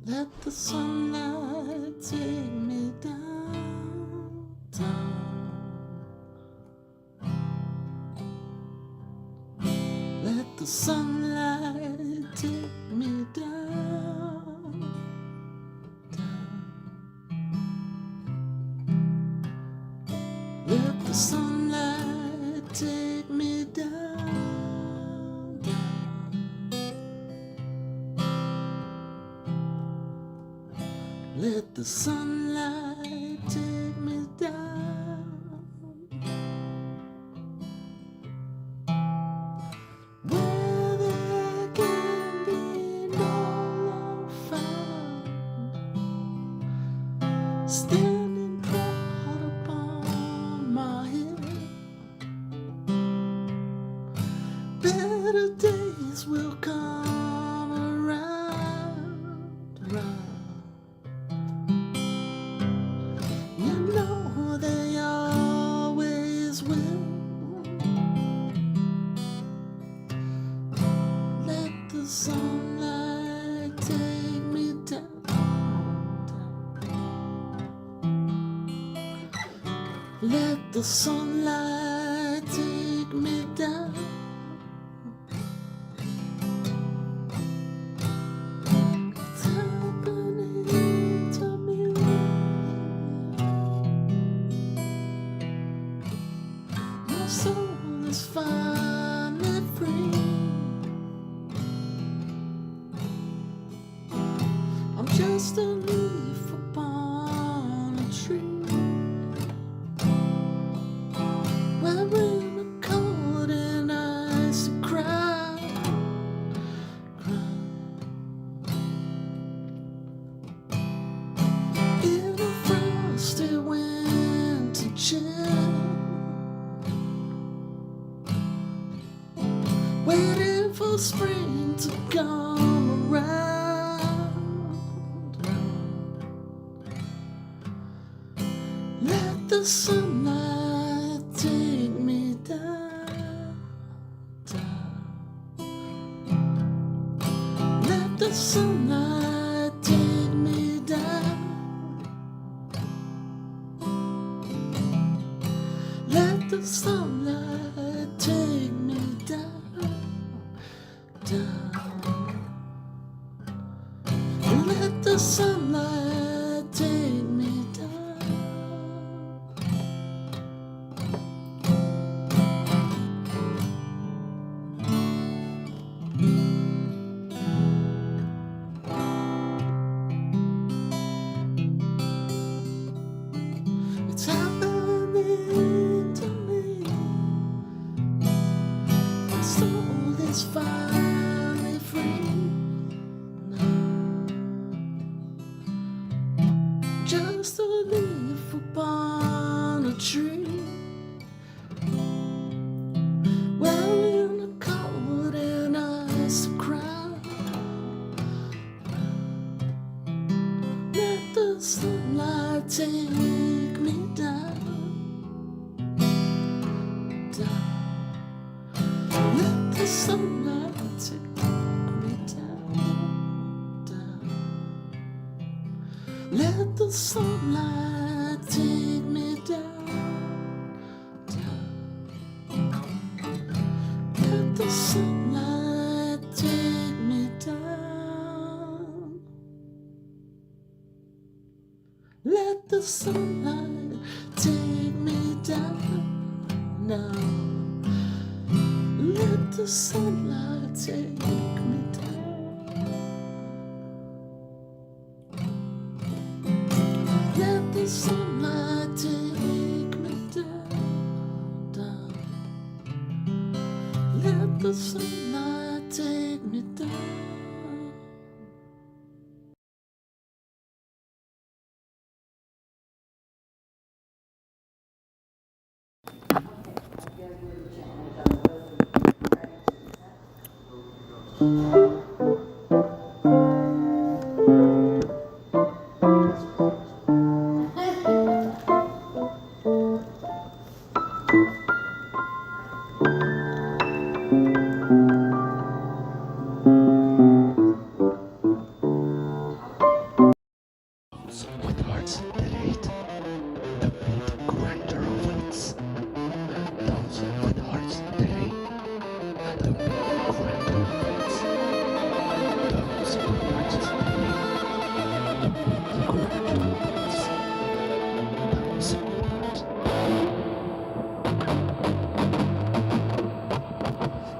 Let the sunlight take me down, down. Let the sunlight take me down, down. Let the sunlight take me down, down. Let the sunlight take me down. Where there can be no love found, sunlight take me down, down. Let the sunlight take me down. It's happening to me. My soul is finally free. I'm just a leaf upon a tree, wearing a coat and icy crown. In a frosty winter chill, waiting for spring to come around. Let the sunlight take me down, down. Let the sunlight take me down. Let the sunlight take me down, down. Let the sunlight take me down. It's happening to me. My soul is finally free now. Just a leaf upon a tree, wearing a coat and ice crown. Let the sunlight take me down, down. Let the sunlight take me down, down. Let the sunlight take me down, down. Let the sunlight take me down. Let the sunlight take me down now. Let the sunlight take me down. Let the sunlight take me down, down. Let the sunlight take me down. With hearts that hate, the meat grinder awaits. Those with hearts that hate, the meat grinder awaits. Those with hearts that hate, the meat grinder awaits. Those with hearts,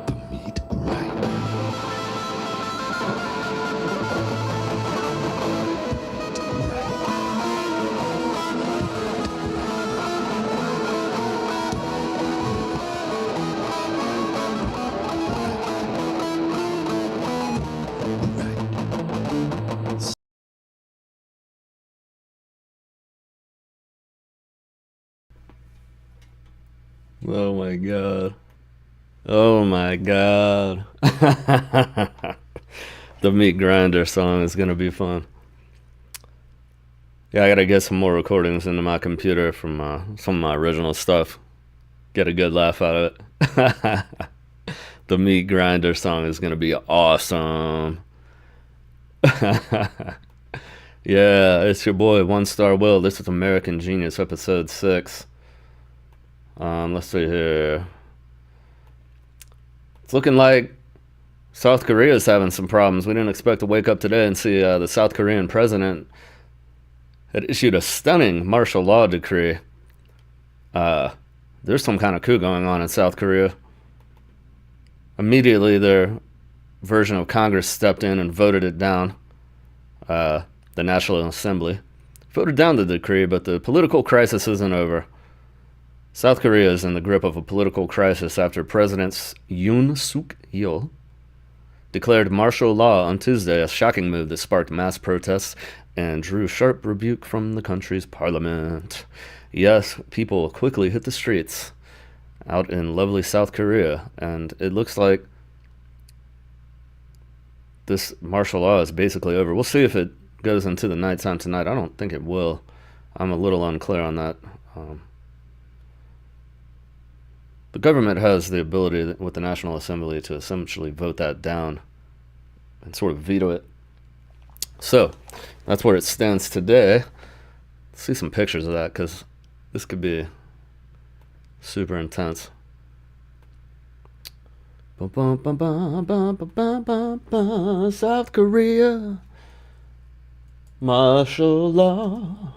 the meat grinder. Oh my god. Oh my god. The meat grinder song is gonna be fun. Yeah, I gotta get some more recordings into my computer from some of my original stuff. Get a good laugh out of it. The Meat Grinder song is gonna be awesome. Yeah, it's your boy One Star Will. This is American Genius, episode 6. Let's see here. It's looking like South Korea is having some problems. We didn't expect to wake up today and see the South Korean president had issued a stunning martial law decree. There's some kind of coup going on in South Korea. Immediately, their version of Congress stepped in and voted it down. The National Assembly voted down the decree, but the political crisis isn't over. South Korea is in the grip of a political crisis after President Yoon Suk Yeol declared martial law on Tuesday, a shocking move that sparked mass protests and drew sharp rebuke from the country's parliament. Yes, people quickly hit the streets out in lovely South Korea, and it looks like this martial law is basically over. We'll see if it goes into the nighttime tonight. I don't think it will. I'm a little unclear on that. The government has the ability with the National Assembly to essentially vote that down and sort of veto it. So, that's where it stands today. Let's see some pictures of that, because this could be super intense. South Korea, martial law.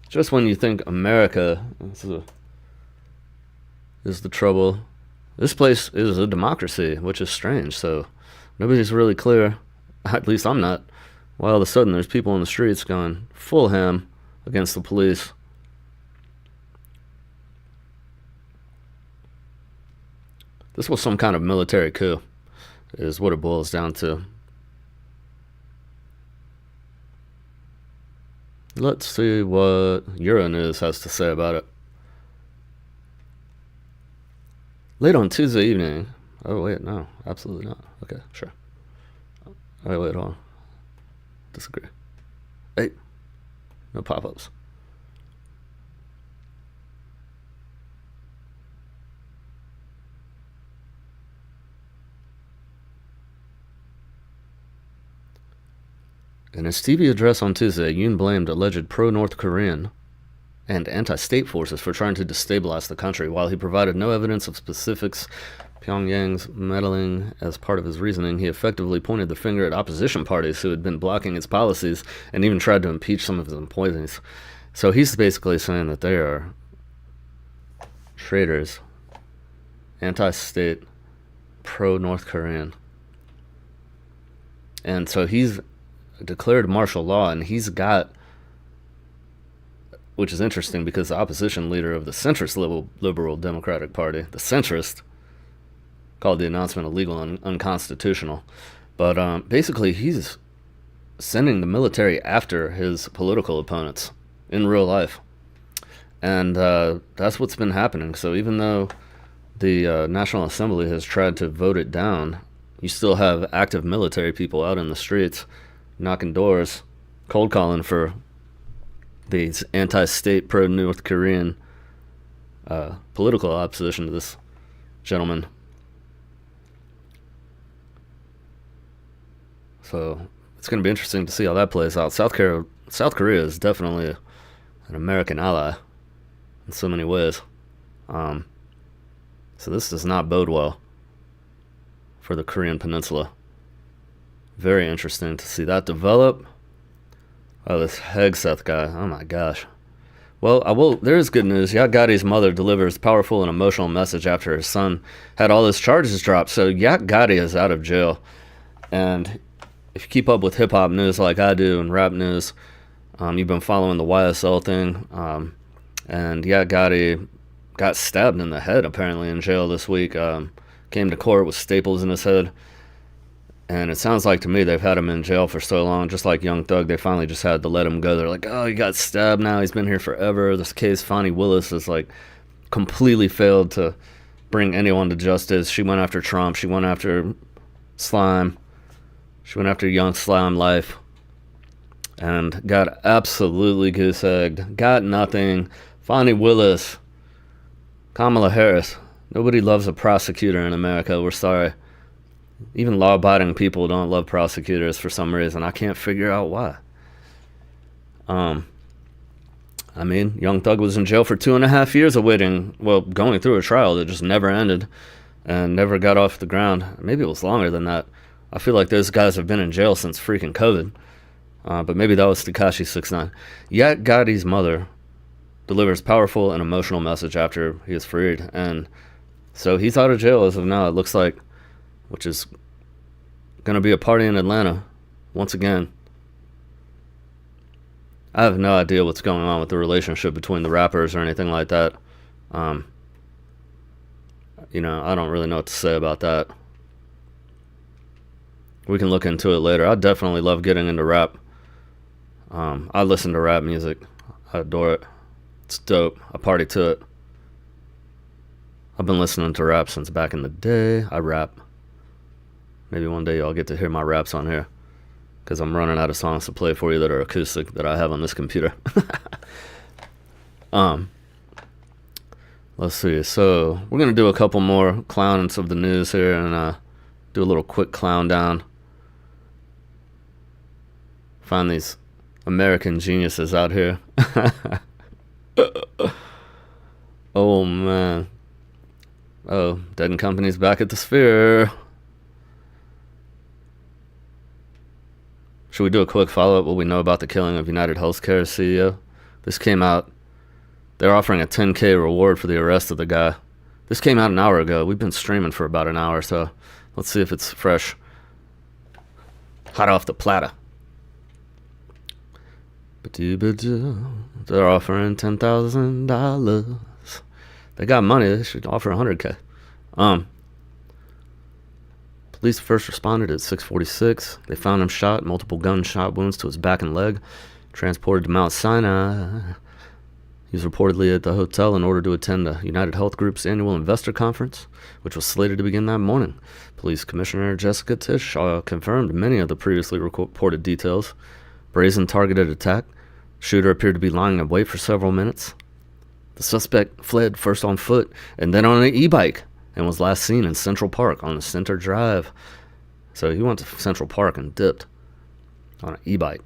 Just when you think America is the trouble, this place is a democracy, which is strange. So nobody's really clear, at least I'm not, why all of a sudden there's people in the streets going full ham against the police. This was some kind of military coup, is what it boils down to. Let's see what Euronews has to say about it. Late on Tuesday evening. Oh, wait, no, absolutely not. Okay, sure. All right, wait, hold on. Disagree. Hey, no pop-ups. In his TV address on Tuesday, Yoon blamed alleged pro-North Korean and anti-state forces for trying to destabilize the country. While he provided no evidence of specifics, Pyongyang's meddling as part of his reasoning, he effectively pointed the finger at opposition parties who had been blocking its policies and even tried to impeach some of his employees. So he's basically saying that they are traitors, anti-state, pro-North Korean. And so he's declared martial law, and he's got, which is interesting because the opposition leader of the Centrist Liberal Democratic Party, the Centrist, called the announcement illegal and unconstitutional. But basically he's sending the military after his political opponents in real life. And that's what's been happening. So even though the National Assembly has tried to vote it down, you still have active military people out in the streets knocking doors, cold calling for these anti-state, pro-North Korean political opposition to this gentleman. So it's going to be interesting to see how that plays out. South Korea is definitely an American ally in so many ways. So this does not bode well for the Korean Peninsula. Very interesting to see that develop. Oh, this Hegseth guy. Oh my gosh. Well, there is good news. Yak Gotti's mother delivers powerful and emotional message after her son had all his charges dropped. So Yak Gotti is out of jail. And if you keep up with hip-hop news like I do and rap news, you've been following the YSL thing. And Yak Gotti got stabbed in the head, apparently, in jail this week. Came to court with staples in his head. And it sounds like to me they've had him in jail for so long, just like Young Thug, they finally just had to let him go. They're like, oh, he got stabbed now, he's been here forever. This case, Fonnie Willis, has like completely failed to bring anyone to justice. She went after Trump, she went after Slime, she went after Young Slime Life, and got absolutely goose-egged. Got nothing. Fonnie Willis Kamala Harris. Nobody loves a prosecutor in America. We're sorry. Even law-abiding people don't love prosecutors for some reason. I can't figure out why. I mean, Young Thug was in jail for 2.5 years going through a trial that just never ended and never got off the ground. Maybe it was longer than that. I feel like those guys have been in jail since freaking COVID. But maybe that was Tekashi 6ix9ine. Yak Gotti's mother delivers powerful and emotional message after he is freed. And so he's out of jail as of now, it looks like, which is going to be a party in Atlanta once again. I have no idea what's going on with the relationship between the rappers or anything like that. I don't really know what to say about that. We can look into it later. I definitely love getting into rap. I listen to rap music. I adore it. It's dope. I party to it. I've been listening to rap since back in the day. I rap. Maybe one day y'all get to hear my raps on here, because I'm running out of songs to play for you that are acoustic that I have on this computer. Let's see. So we're going to do a couple more clowns of the news here and do a little quick clown down. Find these American geniuses out here. Oh, man. Oh, Dead & Company's back at the Sphere. Should we do a quick follow-up what we know about the killing of United Healthcare's CEO? This came out. They're offering a $10,000 reward for the arrest of the guy. This came out an hour ago. We've been streaming for about an hour, so let's see if it's fresh. Hot off the platter. They're offering $10,000. They got money. They should offer $100,000. Police first responded at 6:46. They found him shot, multiple gunshot wounds to his back and leg, transported to Mount Sinai. He was reportedly at the hotel in order to attend the United Health Group's annual investor conference, which was slated to begin that morning. Police Commissioner Jessica Tisch confirmed many of the previously reported details. Brazen targeted attack. Shooter appeared to be lying in wait for several minutes. The suspect fled first on foot and then on an e-bike and was last seen in Central Park on the Center Drive. So he went to Central Park and dipped on an e-bike.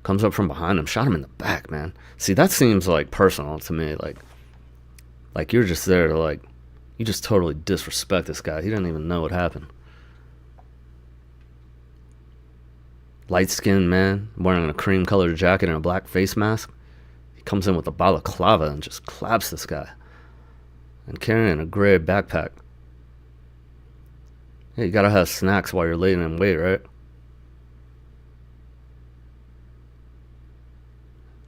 Comes up from behind him, shot him in the back, man. See, that seems like personal to me. Like you're just there to you just totally disrespect this guy. He didn't even know what happened. Light-skinned man wearing a cream-colored jacket and a black face mask. He comes in with a balaclava and just claps this guy. And carrying a gray backpack. Hey, you gotta have snacks while you're laying in wait, right?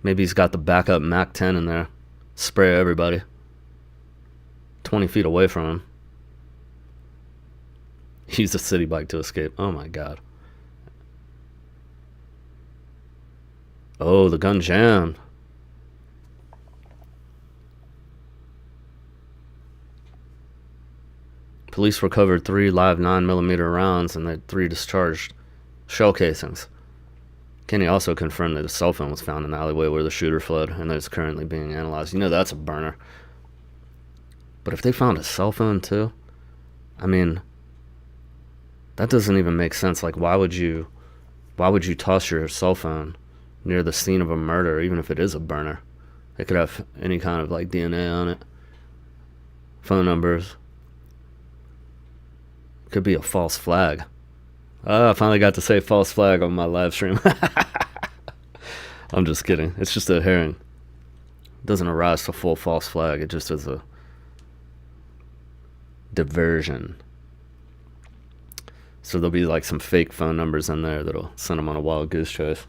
Maybe he's got the backup Mac 10 in there. Spray everybody. 20 feet away from him. He used a city bike to escape. Oh my god. Oh, the gun jammed. Police recovered 3 live 9mm rounds and the 3 discharged shell casings. Kenny also confirmed that a cell phone was found in the alleyway where the shooter fled and that it's currently being analyzed. You know that's a burner. But if they found a cell phone too, I mean, that doesn't even make sense. Like, why would you toss your cell phone near the scene of a murder, even if it is a burner? It could have any kind of DNA on it. Phone numbers. Could be a false flag. Oh, I finally got to say false flag on my live stream. I'm just kidding. It's just a hearing. It doesn't arise to full false flag. It just is a diversion. So there'll be some fake phone numbers in there that'll send them on a wild goose chase.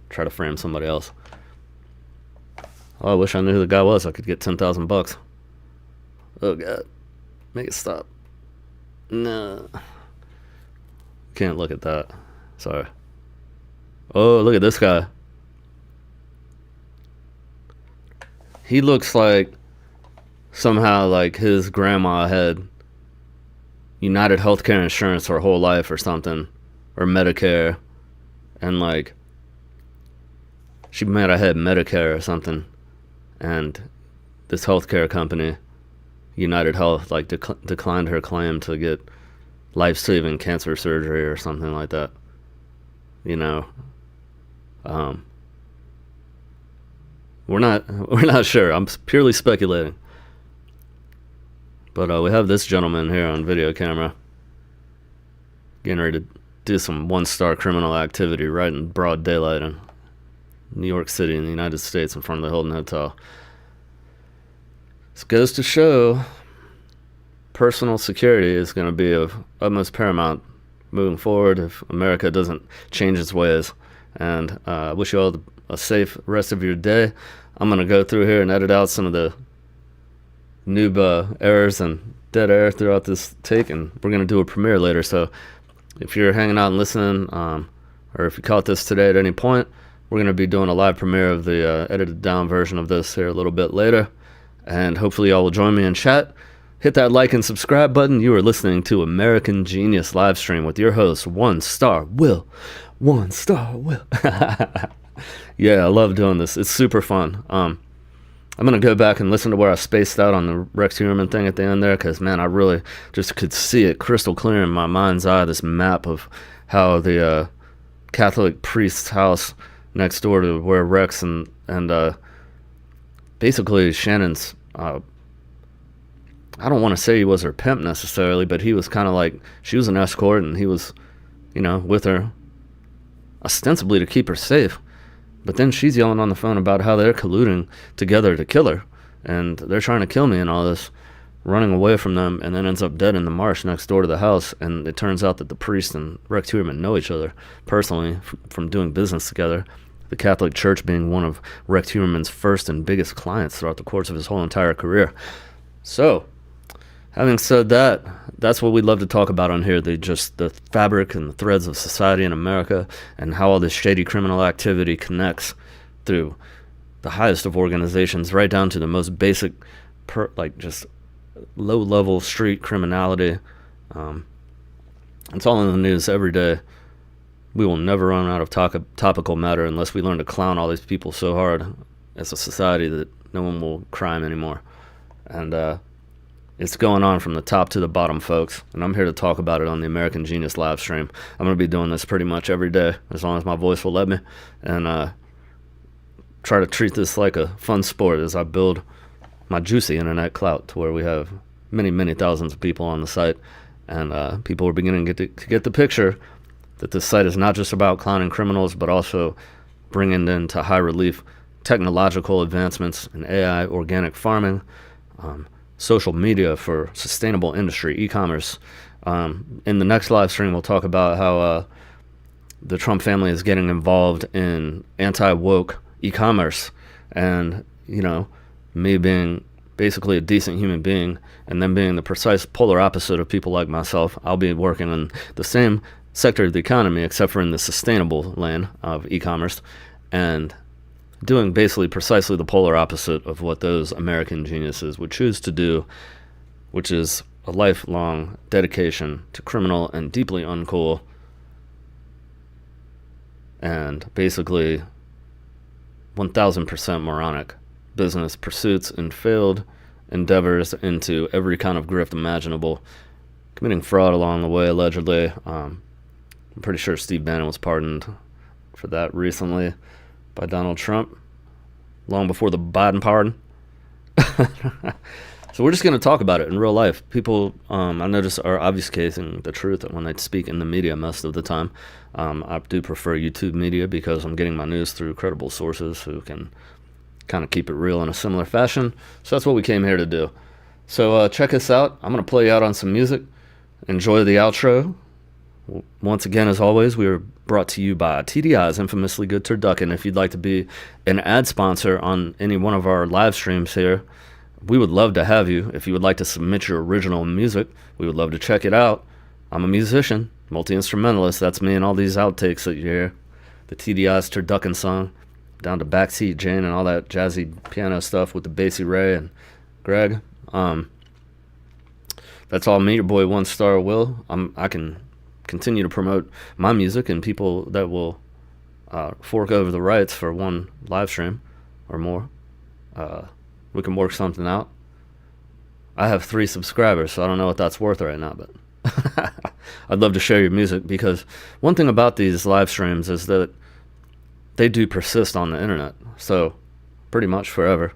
Try to frame somebody else. Oh, I wish I knew who the guy was. I could get $10,000. Oh, God. Make it stop. No. Can't look at that. Sorry. Oh, look at this guy. He looks like somehow his grandma had United Healthcare insurance her whole life or something. Or Medicare. And she might have had Medicare or something. And this healthcare company, United Health, like declined her claim to get life-saving cancer surgery or something like that. You know, we're not sure. I'm purely speculating. But we have this gentleman here on video camera getting ready to do some one-star criminal activity right in broad daylight in New York City in the United States in front of the Hilton Hotel. This goes to show personal security is going to be of utmost paramount moving forward if America doesn't change its ways. And I wish you all a safe rest of your day. I'm going to go through here and edit out some of the noob errors and dead air throughout this take, and we're going to do a premiere later. So if you're hanging out and listening, or if you caught this today at any point, we're going to be doing a live premiere of the edited down version of this here a little bit later. And hopefully y'all will join me in chat. Hit that like and subscribe button. You are listening to American Genius Livestream with your host, One Star Will. One Star Will. Yeah, I love doing this. It's super fun. I'm going to go back and listen to where I spaced out on the Rex Heuermann thing at the end there, because, man, I really just could see it crystal clear in my mind's eye, this map of how the Catholic priest's house next door to where Rex and basically Shannon's, I don't want to say he was her pimp necessarily, but he was kind of like, she was an escort and he was, you know, with her ostensibly to keep her safe. But then she's yelling on the phone about how they're colluding together to kill her, and they're trying to kill me and all this, running away from them, and then ends up dead in the marsh next door to the house. And it turns out that the priest and Rex Heuermann know each other personally from doing business together, the Catholic Church being one of Rex Heuermann's first and biggest clients throughout the course of his whole entire career. So, having said that, that's what we'd love to talk about on here, the fabric and the threads of society in America, and how all this shady criminal activity connects through the highest of organizations right down to the most basic, just low-level street criminality. It's all in the news every day. We will never run out of topical matter unless we learn to clown all these people so hard as a society that no one will crime anymore. And it's going on from the top to the bottom, folks, and I'm here to talk about it on the American Genius live stream. I'm going to be doing this pretty much every day, as long as my voice will let me, and try to treat this like a fun sport as I build my juicy internet clout to where we have many, many thousands of people on the site, and people are beginning to get the picture that this site is not just about clowning criminals, but also bringing into high relief technological advancements in AI, organic farming, social media for sustainable industry, e-commerce. In the next live stream, we'll talk about how the Trump family is getting involved in anti-woke e-commerce, and, you know, me being basically a decent human being and then being the precise polar opposite of people like myself. I'll be working in the same sector of the economy, except for in the sustainable lane of e-commerce, and doing basically precisely the polar opposite of what those American geniuses would choose to do, which is a lifelong dedication to criminal and deeply uncool and basically 1000% moronic business pursuits and failed endeavors into every kind of grift imaginable, committing fraud along the way, allegedly. I'm pretty sure Steve Bannon was pardoned for that recently by Donald Trump, long before the Biden pardon. So we're just going to talk about it in real life. People, I notice, are obfuscating the truth when they speak in the media most of the time. I do prefer YouTube media because I'm getting my news through credible sources who can kind of keep it real in a similar fashion. So that's what we came here to do. So check us out. I'm going to play you out on some music. Enjoy the outro. Once again, as always, we are brought to you by TDI's Infamously Good Turducken. If you'd like to be an ad sponsor on any one of our live streams here, we would love to have you. If you would like to submit your original music, we would love to check it out. I'm a musician, multi-instrumentalist. That's me and all these outtakes that you hear. The TDI's Turducken song, down to Backseat Jane and all that jazzy piano stuff with the bassy Ray and Greg. That's all me, your boy One Star Will. I can continue to promote my music, and people that will fork over the rights for one live stream or more We can work something out. I have 3 subscribers, so I don't know what that's worth right now, but I'd love to share your music, because one thing about these live streams is that they do persist on the internet, so pretty much forever.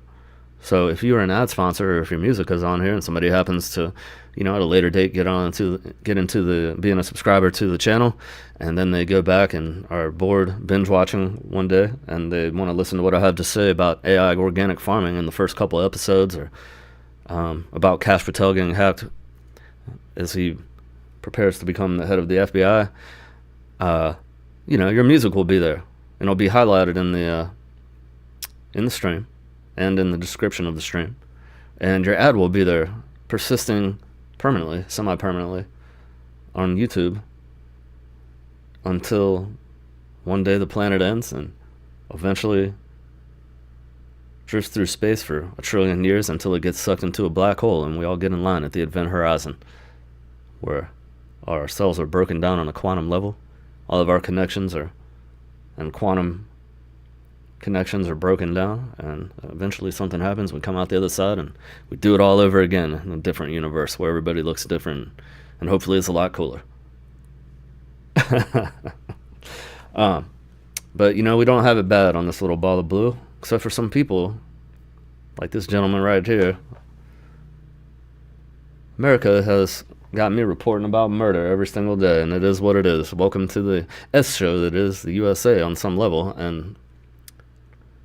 So if you are an ad sponsor, or if your music is on here and somebody happens to, at a later date get into the being a subscriber to the channel, and then they go back and are bored binge watching one day, and they want to listen to what I have to say about AI organic farming in the first couple episodes, or about Kash Patel getting hacked as he prepares to become the head of the FBI, your music will be there, and it'll be highlighted in the stream and in the description of the stream, and your ad will be there, persisting permanently, semi-permanently, on YouTube until one day the planet ends and eventually drifts through space for 1 trillion years until it gets sucked into a black hole, and we all get in line at the event horizon, where our cells are broken down on a quantum level. All of our connections and quantum connections are broken down, and eventually something happens. We come out the other side and we do it all over again in a different universe where everybody looks different, and hopefully it's a lot cooler. But we don't have it bad on this little ball of blue, except for some people like this gentleman right here. America has got me reporting about murder every single day, and it is what it is. Welcome to the S show that is the USA on some level, and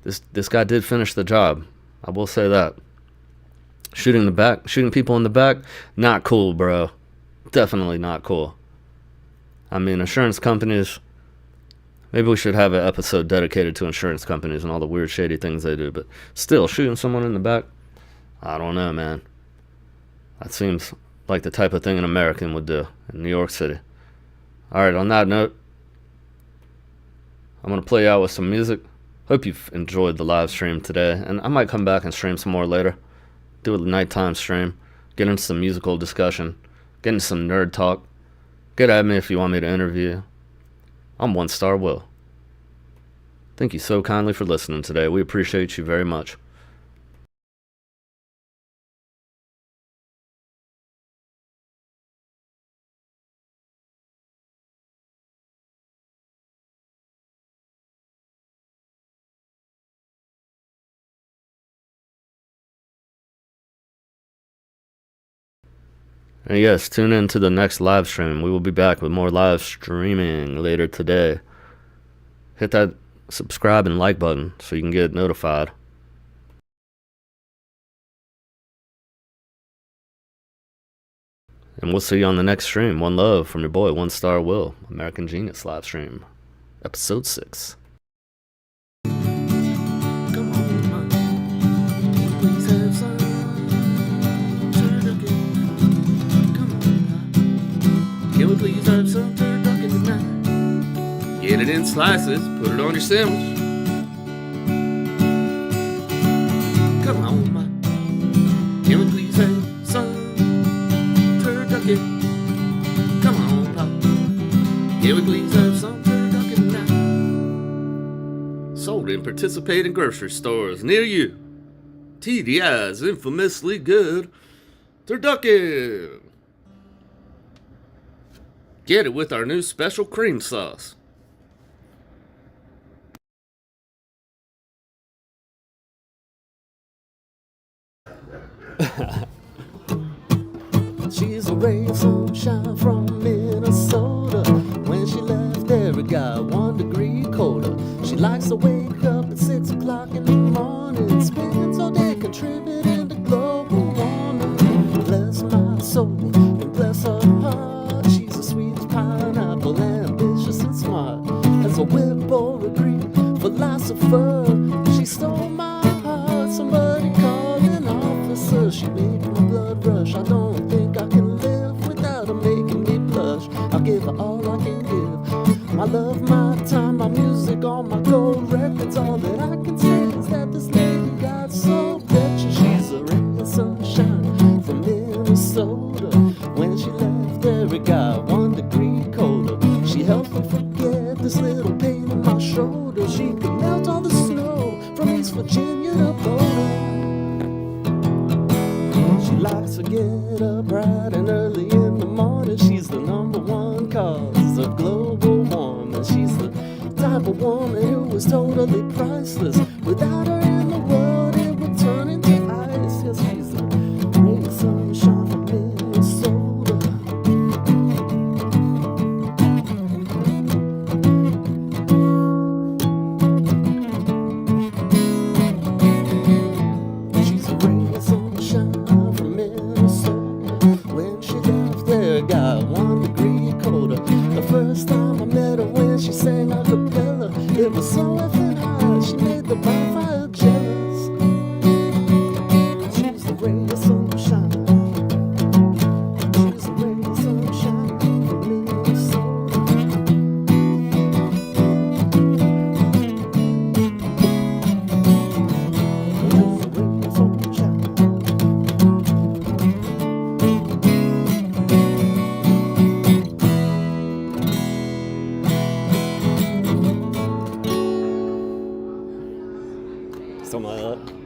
this guy did finish the job. I will say that. Shooting people in the back, not cool, bro. Definitely not cool. I mean, insurance companies, maybe we should have an episode dedicated to insurance companies and all the weird, shady things they do, but still, shooting someone in the back, I don't know, man. That seems like the type of thing an American would do in New York City. Alright, on that note, I'm going to play you out with some music. Hope you've enjoyed the live stream today, and I might come back and stream some more later. Do a nighttime stream, get into some musical discussion, get into some nerd talk. Get at me if you want me to interview. I'm One Star Will. Thank you so kindly for listening today. We appreciate you very much. And yes, tune in to the next live stream. We will be back with more live streaming later today. Hit that subscribe and like button so you can get notified. And we'll see you on the next stream. One love from your boy, One Star Will. American Genius live stream. Episode 6. Can we please have some turducken tonight? Get it in slices, put it on your sandwich. Come on, ma. Can we please have some turducken? Come on, pop. Can we please have some turducken tonight? Sold in participating grocery stores near you. TDI's infamously good turducken. Get it with our new special cream sauce. She's a ray of sunshine from Minnesota. When she left there it got 1 degree colder. She likes to wake up at 6 o'clock in the morning, spends all day contributing to global warming. Bless my soul and bless her heart. She's as sweet as pineapple, ambitious and smart. As a whip or a Greek philosopher, she stole my heart. Somebody called an officer. She made my blood rush. I don't think I can live without her making me blush. I'll give her all I can give. My love, my time, my music, all my gold records. All that I can say is that this lady got so wretched. She's a ray of sunshine from Minnesota. When she left there it got 1 degree colder. She helped me forget this little pain in my shoulder. She could melt all the snow from East Virginia to Boulder. get up bright and early in the morning. She's the number one cause of global warming. She's the type of woman who was totally priceless. Without her in the world, it would turn into ice. Yes, she's the ray of sunshine from Minnesota. She's a ray of sunshine from Minnesota. When she left there, it got 1 degree colder. The first time I met her, when she sang a cappella, it was so effing high, she made the bonfire jealous. She's the ray of sunshine. She's the ray of sunshine from Minnesota. She's the ray of sunshine. Something like that.